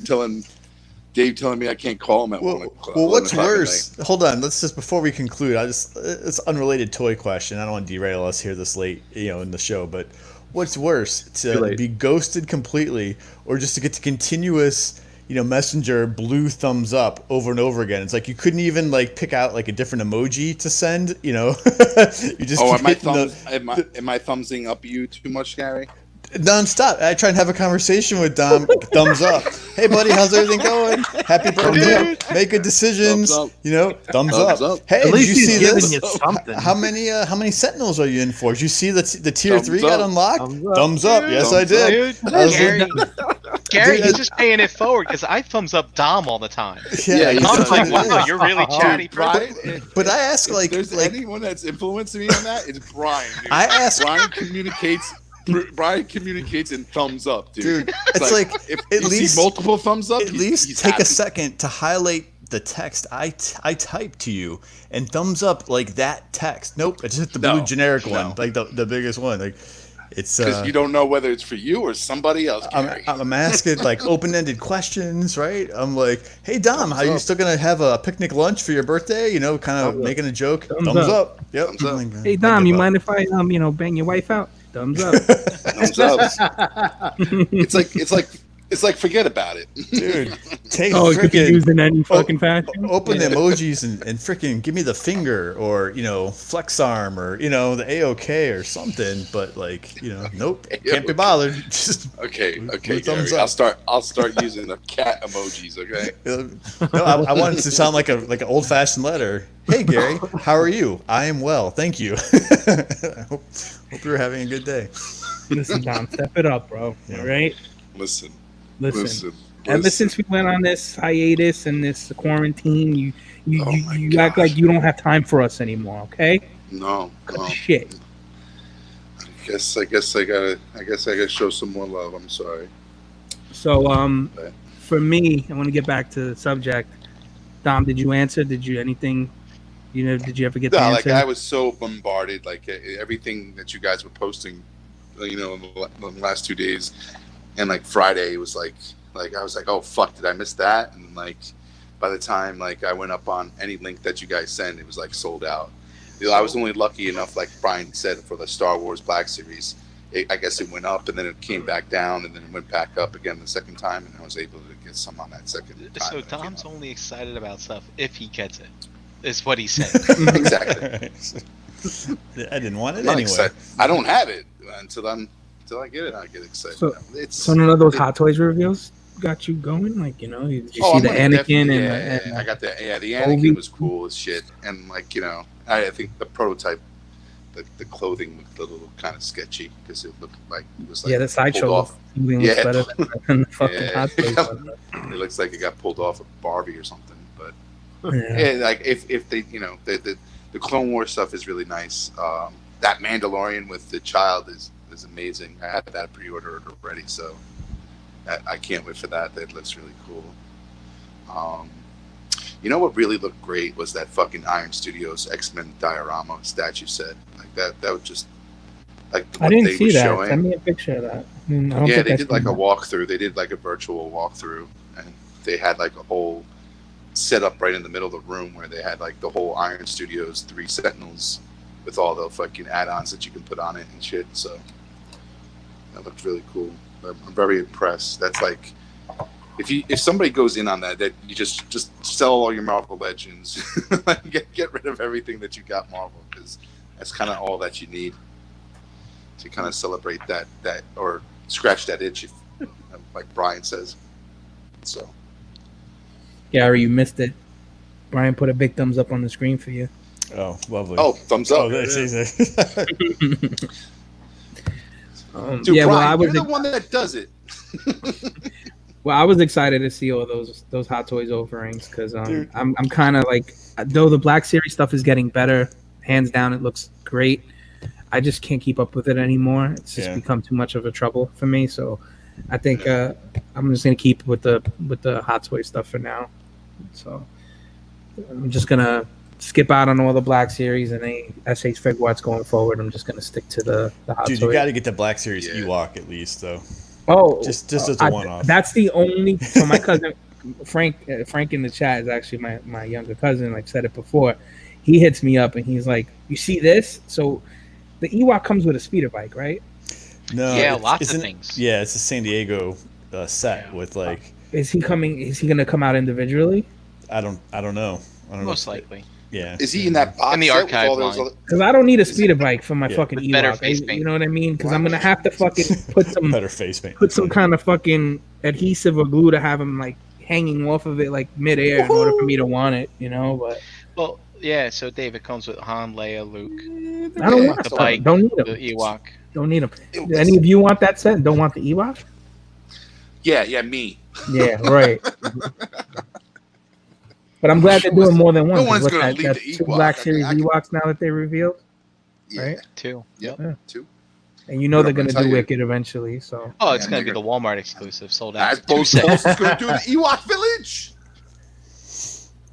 Dave telling me I can't call him at 1 o'clock. Well, what's 11 o'clock at worse? Hold on. Let's just before we conclude. It's an unrelated toy question. I don't want to derail us here this late, in the show. But what's worse, Too to late. be ghosted completely, or just to get the continuous, messenger blue thumbs up over and over again? It's like you couldn't even pick out a different emoji to send. You just Oh, keep am I hitting am I thumbsing up you too much, Gary? nonstop. I try and have a conversation with Dom. Thumbs up. Hey, buddy, how's everything going? Happy birthday. Make good decisions. Thumbs Thumbs Thumbs up. up. Hey, At did least you he's see giving this? you something. How many Sentinels are you in for? Did you see the tier Thumbs 3 got up. unlocked? Thumbs up. Thumbs up. Yes, I Thumbs did. Dude, I was Gary, Dude, he's just paying it forward because I thumbs up Dom all the time. Yeah, Dom's does. like, It wow, is. you're really chatty. Brian, But I ask if there's anyone that's influencing me on that, it's Brian. Dude. I ask- Brian communicates in thumbs up, dude. Dude, it's like, if at you least- see multiple thumbs up, at least he's take happy. a second to highlight the text I type to you and thumbs up that text. Nope, I just hit the blue No, generic no. one, the biggest one. It's Because you don't know whether it's for you or somebody else, Gary. I'm asking open-ended questions, right? I'm like, hey Dom, are you still gonna have a picnic lunch for your birthday? Kind of Thumbs up. making a joke. Thumbs Thumbs up. up. Yep. Thumbs up. I'm like, Hey I Dom, give you up. mind if I bang your wife out? Thumbs up. Thumbs up. It's like forget about it. Dude, take Oh, it could be frickin' used in any fucking fashion. open Yeah. the emojis and freaking give me the finger or flex arm or the AOK or something. But nope, can't be bothered. Just Okay, Blue thumbs Gary. up. I'll start using the cat emojis. Okay. no, I want it to sound like an old fashioned letter. Hey Gary, how are you? I am well, thank you. I hope you're having a good day. Listen, Dom, step it up, bro. All right. Listen. Ever since we went on this hiatus and this quarantine, you Oh my you act gosh. like you don't have time for us anymore. Okay? No. Shit. I guess I gotta show some more love. I'm sorry. So for me, I want to get back to the subject. Dom, did you answer? Did you anything? Did you ever get the No, answer? I was so bombarded. Everything that you guys were posting, in the last 2 days, and Friday was like I was like, oh fuck, did I miss that? And by the time I went up on any link that you guys sent, it was sold out. I was only lucky enough, like Brian said, for the Star Wars Black Series, I guess it went up and then it came back down and then it went back up again the second time, and I was able to get some on that second time. So that it came Tom's up. only excited about stuff if he gets it. Is what he said. Exactly. I didn't want it I'm not anyway. excited. I don't have it until I get it. I get excited. So none of those Hot Toys reveals got you going? Like, did you see I'm the gonna Anakin definitely- and I got the Obi? Anakin was cool as shit, and like I think the prototype, the clothing looked a little kind of sketchy because it looked like it was like the sideshow pulled off. looks Yeah. better than the fucking Yeah. Hot Toys one. It looks like it got pulled off of Barbie or something, but Yeah. yeah, like if they the Clone Wars stuff is really nice. That Mandalorian with the child is amazing. I had that pre-ordered already, so I can't wait for that. That looks really cool. What really looked great was that fucking Iron Studios X-Men diorama statue set. Like that was just like I what didn't they see were that. showing. Send me a picture of that. I don't Yeah, think they I've did like seen a that. walkthrough. They did like a virtual walkthrough, and they had like a whole setup right in the middle of the room where they had like the whole Iron Studios 3 Sentinels with all the fucking add-ons that you can put on it and shit. So that looked really cool. I'm very impressed. That's like if somebody goes in on that you just sell all your Marvel Legends, get rid of everything that you got Marvel, because that's kind of all that you need to kind of celebrate that or scratch that itch, like Brian says. So Gary, you missed it. Brian put a big thumbs up on the screen for you. Oh, lovely. oh, thumbs up. Oh, that's easy. Dude, yeah, Brian, well, you're the one that does it. I was excited to see all those Hot Toys offerings because Dude. I'm kind of like, though the Black Series stuff is getting better, hands down, it looks great. I just can't keep up with it anymore. It's just become too much of a trouble for me. So I think I'm just gonna keep with the Hot Toy stuff for now. So I'm just gonna skip out on all the Black Series and any SH Figuarts going forward. I'm just gonna stick to the Hot Dude, Toys. you got to get the Black Series Yeah. Ewok at least, though. Oh, Just as a one-off. That's the only. So my cousin Frank in the chat is actually my younger cousin. Like said it before, he hits me up and he's like, "You see this? So the Ewok comes with a speeder bike, right? No, Yeah, it's- lots of isn't- things. Yeah, it's a San Diego set with like Is he coming? Is he gonna come out individually? I don't know. I don't Most know. likely. Yeah. Is he in that box In the set with archive all those line. other- Because I don't need a speeder bike for my Yeah. fucking With better Ewok. face paint. You know what I mean? Because Why I'm gonna would have to fucking put some Better face paint. put some kind of fucking adhesive or glue to have him like hanging off of it like midair in order for me to want it. But Well, yeah. So Dave, it comes with Han, Leia, Luke, I don't Yeah, want the that. bike, Don't need the them. Ewok. Don't need them. It Do was- any of you want that set? And don't want the Ewok? Yeah, me. Yeah, right. But I'm glad they're doing more than one. No one's 'cause gonna what's leave that, the two Ewok. Black I mean, Series I can- Ewoks now that they revealed, Yeah, right? Too. Yep. Yeah. Two. And you know But they're I'm gonna gonna tell do you- Wicked eventually. So Oh, it's Yeah, gonna be nigga. the Walmart exclusive, sold I out. Post is going to do an Ewok Village.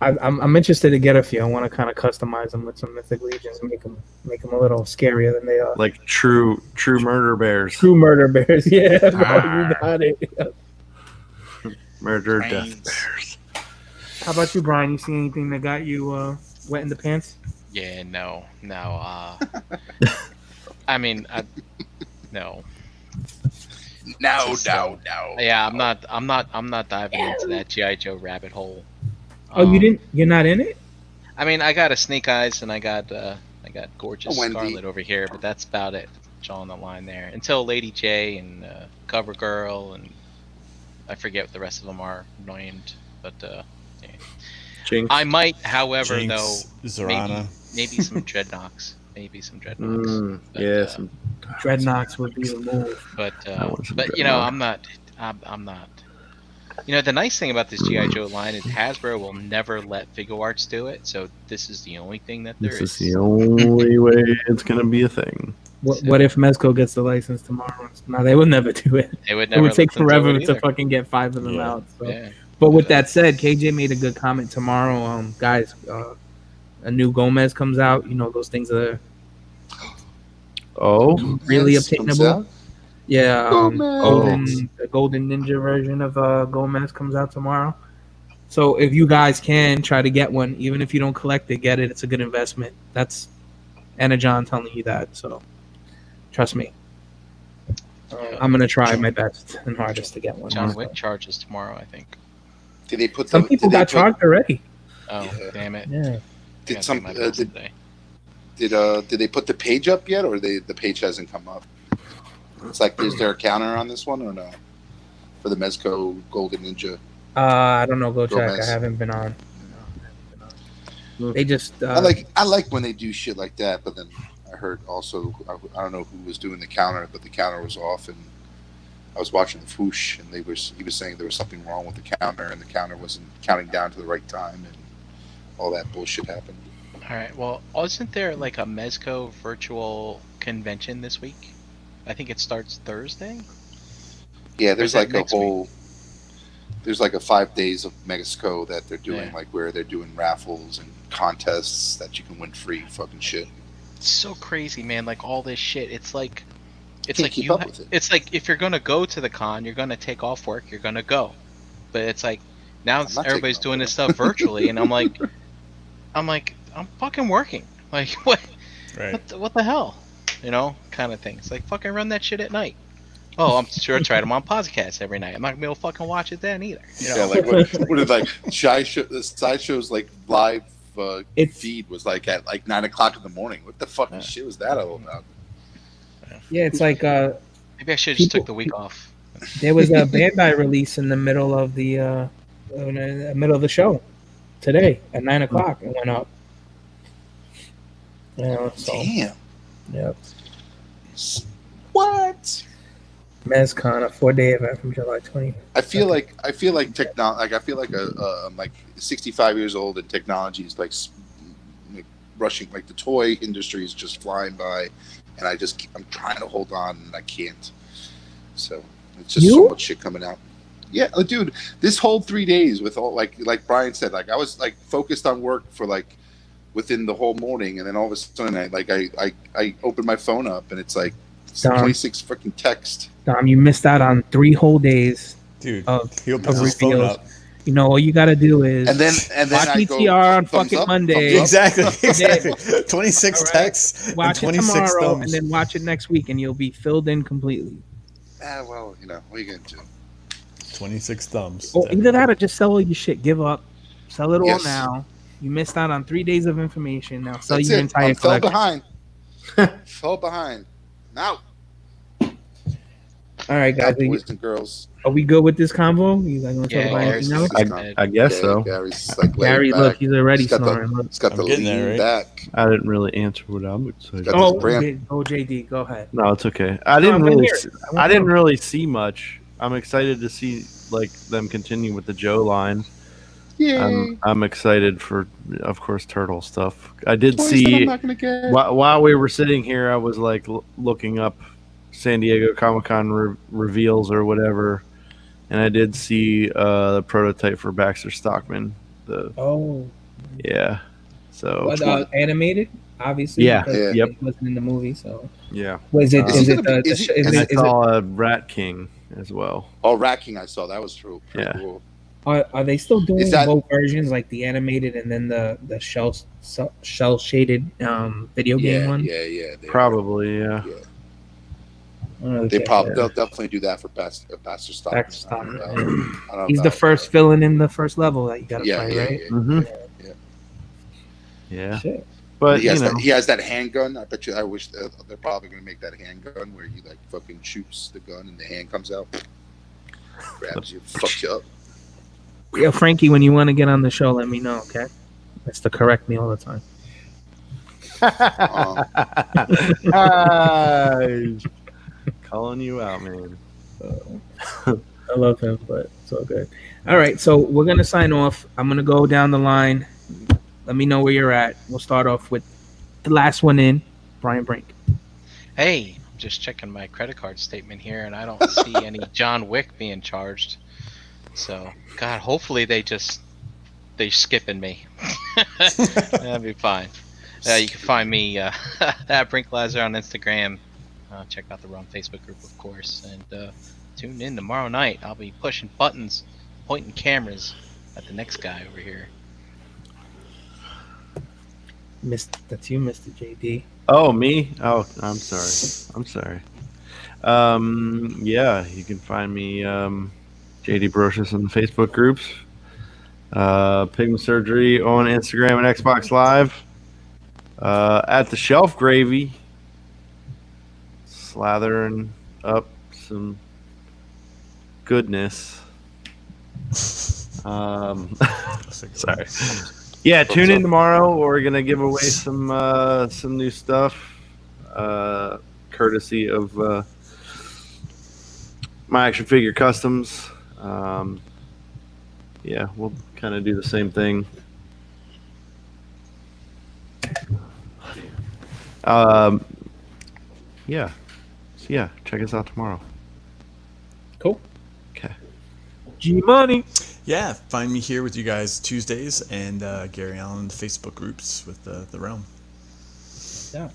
I'm interested to get a few. I want to kind of customize them with some Mythic Legions and make them a little scarier than they are. Like true murder bears. True murder bears. Yeah, bro, you got it. Murder Brains. death bears. How about you, Brian? You see anything that got you wet in the pants? Yeah, no. I mean, no. No. Yeah, I'm not diving into that GI Joe rabbit hole. Oh, you Um, didn't? You're not in it? I mean, I got a Snake Eyes and I got gorgeous A Wendy. Scarlet over here, but that's about it. Drawing the line there until Lady J and Cover Girl and I forget what the rest of them are named, but yeah. Jinx. I might, however, Jinx, though, Zorana. maybe some Dreadnoks, But, yeah, some Dreadnoks would be the move. But I want some you know, Dreadnought. I'm not. You know, the nice thing about this GI Joe line is Hasbro will never let Figure Arts do it, so this is the only thing that there this is. is the only way it's gonna be a thing. What if Mezco gets the license tomorrow? No, they would never do it. They would It never would take let them do forever it to either. fucking get 5 of them Yeah. out. So. Yeah. But with that said, KJ made a good comment tomorrow. Guys, a new Gomez comes out. You know, those things are Oh, really Yes, comes obtainable. out. Yeah, Gomez. the Golden Ninja version of Gomez comes out tomorrow. So if you guys can try to get one, even if you don't collect it, get it. It's a good investment. That's Anna John telling you that. So trust me. I'm gonna try my best and hardest to get one. John Wick charges tomorrow, I think. Did they put Some people got charged already. Oh, Yeah. damn it! Yeah. Did I some gotta pay my bills today. did they put the page up yet, or the page hasn't come up? It's like, is there a counter on this one or no? For the Mezco Golden Ninja. I don't know. Go check. Gomez. I haven't been on. They just. I like when they do shit like that, but then I heard also I don't know who was doing the counter, but the counter was off, and I was watching the Foosh, and he was saying there was something wrong with the counter, and the counter wasn't counting down to the right time, and all that bullshit happened. All right. Well, isn't there like a Mezco virtual convention this week? I think it starts Thursday. Yeah, Or there's is that like a next week? whole. There's like a 5 days of Mexico that they're doing, Yeah. like where they're doing raffles and contests that you can win free fucking shit. It's so crazy, man. Like all this shit. It's like Can't keep up with it. It's like if you're gonna go to the con, you're gonna take off work, you're gonna go. But it's like now I'm not everybody's taking doing off this stuff virtually, and I'm like, I'm fucking working. Like what? Right. What the hell? You know, kind of thing. It's like fucking run that shit at night. Oh, I'm sure try them on podcast every night. I'm not gonna be able to fucking watch it then either. You know? Yeah, like what is like the sideshow's like live It's- feed was like at like 9 o'clock in the morning. What the fucking shit was that all about? Yeah, it's like Maybe I should have just People- took the week off. there was a Bandai release in the middle of the show today at 9 o'clock. It went up. Yeah, so Damn. yeah, What? MezCon, a 4-day event from July 20th. I feel like technology. Like I feel like I'm like 65 years old and technology is like rushing. Like the toy industry is just flying by, and I'm trying to hold on and I can't. So it's just so much shit coming out. Yeah, dude, this whole 3 days with all like Brian said, like I was like focused on work for like within the whole morning, and then all of a sudden I opened my phone up and it's like Dom. 26 freaking text. Dom, you missed out on 3 whole days. Dude, Of- he opens of his phone reveals. up. You know, all you got to do is And then watch I go, ETR on thumbs fucking up, Monday. thumbs up. Exactly. 26 All right. texts watch and it 26 tomorrow, thumbs. and then watch it next week, and you'll be filled in completely. Well, you know, what are you going to do? 26 thumbs. Or either that or just sell all your shit. Give up. Sell it all Yes. now. You missed out on 3 days of information. Now sell That's your it. entire I fell collection. behind. Fell behind. Now, All right, guys. boys and girls. Are we good with this convo? You guys want to Yeah, talk about Gary's anything else? just- I guess Yeah, so. Gary's like Gary, laying look, back. he's already He's got snoring. the, Look. he's got I'm the getting there, lean right? back. I didn't really answer what I'm excited. Got about. this brand. JD, go ahead. No, it's okay. I No, didn't I'm gonna really. hear it. I I didn't wanna know. really see much. I'm excited to see like them continue with the Joe line. Yay. I'm excited for, of course, turtle stuff. I did Toys that I'm see not gonna get. while we were sitting here, I was like looking up San Diego Comic-Con reveals or whatever, and I did see the prototype for Baxter Stockman. Oh, Yeah. So what, animated, obviously. Yeah, because yep. It wasn't in the movie, so yeah, was it? Is Is he it gonna the? be- is he- Is and I it? saw Rat King as well. Oh, Rat King, I saw. That was pretty Yeah. cool. Are they still doing Is that- both versions, like the animated and then the shell shaded video game Yeah, one? yeah. Probably, yeah. Yeah. I don't know, They check probably that. they'll definitely do that for Baxter Stockman. Baxter Stockman, I don't know He's the about- first villain in the first level that you got to Yeah, fight, yeah, right? yeah. Mm-hmm. Yeah. Yeah, Shit. but he you has know, he has that handgun. I bet you. I wish they're probably gonna make that handgun where you like fucking shoots the gun and the hand comes out, grabs you, fucks you up. Yeah, Frankie, when you want to get on the show, let me know, okay? That's to correct me all the time. calling you out, man. I love him, but it's all good. All right, so we're gonna sign off. I'm gonna go down the line. Let me know where you're at. We'll start off with the last one in, Brian Brink. Hey, I'm just checking my credit card statement here, and I don't see any John Wick being charged. So, God, hopefully they skipping me. That'd be fine. You can find me at Brink Lazar on Instagram. Check out the Run Facebook group, of course, and tune in tomorrow night. I'll be pushing buttons, pointing cameras at the next guy over here. That's you, Mr. JD. Oh, me? Oh, I'm sorry. Yeah, you can find me JD Brocious in the Facebook groups. Pigment Surgery on Instagram and Xbox Live. At the Shelf Gravy, slathering up some goodness. Sorry. Yeah, tune in tomorrow. We're gonna give away some new stuff, courtesy of My Action Figure Customs. Yeah, we'll kind of do the same thing. Yeah. So yeah, check us out tomorrow. Cool. Okay. G Money. Yeah, find me here with you guys Tuesdays, and Gary Allen in the Facebook groups with the Realm. Yeah.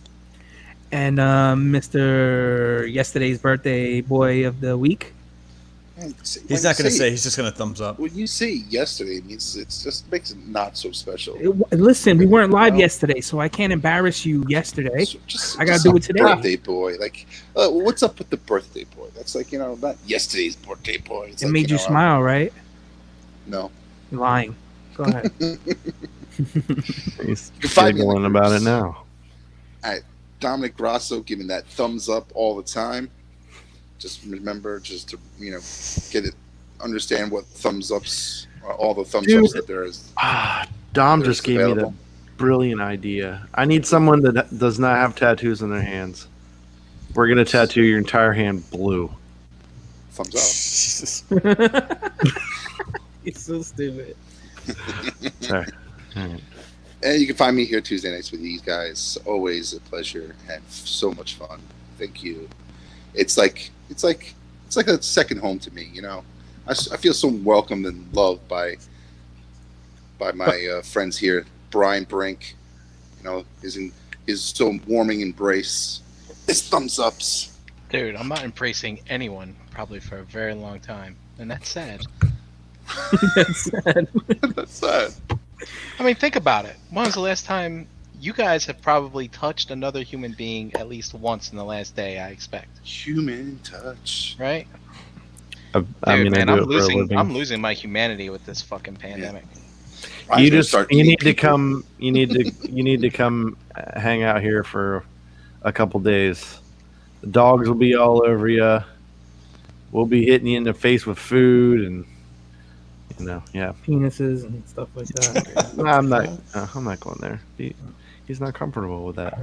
And Mr. Yesterday's birthday boy of the week. He's not going to say. He's just going to thumbs up. When you say yesterday, it means it just makes it not so special. Listen, we weren't live yesterday, so I can't embarrass you yesterday. I got to do it today. Birthday boy. Like, what's up with the birthday boy? That's like, not yesterday's birthday boy. It's It like, made you smile, right? No. You're lying. Go ahead. He's You can find me in the giggling about it groups. now. Dominic Grasso giving that thumbs up all the time. Just remember, just to get it, understand what thumbs ups, all the thumbs ups that there is. Dom There's just gave me available. the brilliant idea. I need someone that does not have tattoos on their hands. We're gonna tattoo your entire hand blue. Thumbs Jesus. You're so stupid. Sorry. All right. up. And you can find me here Tuesday nights with these guys. Always a pleasure and so much fun. Thank you. It's like a second home to me. I feel so welcomed and loved by my friends here. Brian Brink, his so warming embrace, his thumbs ups. Dude, I'm not embracing anyone probably for a very long time, and that's sad. That's sad. That's sad. I mean, think about it. When was the last time you guys have probably touched another human being at least once in the last day? I expect, Human touch. right? I Dude, mean, man, I I'm do it for a losing. living. I'm losing my humanity with this fucking pandemic. Brian's You gonna just start you eating need to people. come. You need to come hang out here for a couple days. The dogs will be all over you. We'll be hitting you in the face with food and yeah. Penises and stuff like that. No, I'm not going there. He's not comfortable with that.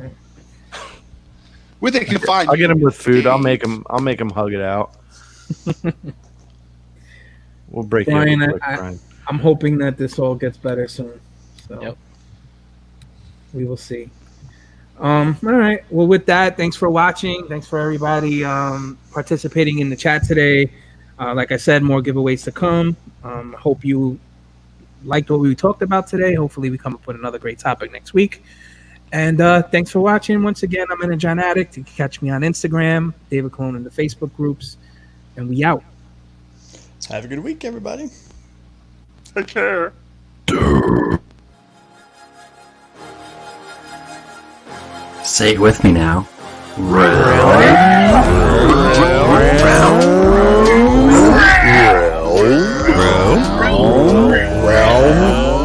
Where they can find I'll get you. him with food. I'll make him hug it out. We'll break you Brian, up quick, Brian. I'm hoping that this all gets better soon. So Yep. we will see. All right. Well, with that, thanks for watching. Thanks for everybody participating in the chat today. Like I said, more giveaways to come. Hope you liked what we talked about today. Hopefully, we come up with another great topic next week. And thanks for watching. Once again, I'm in a John Addict. You can catch me on Instagram, David Clone in the Facebook groups, and we out. Have a good week, everybody. Take care. Say it with me now. Realm.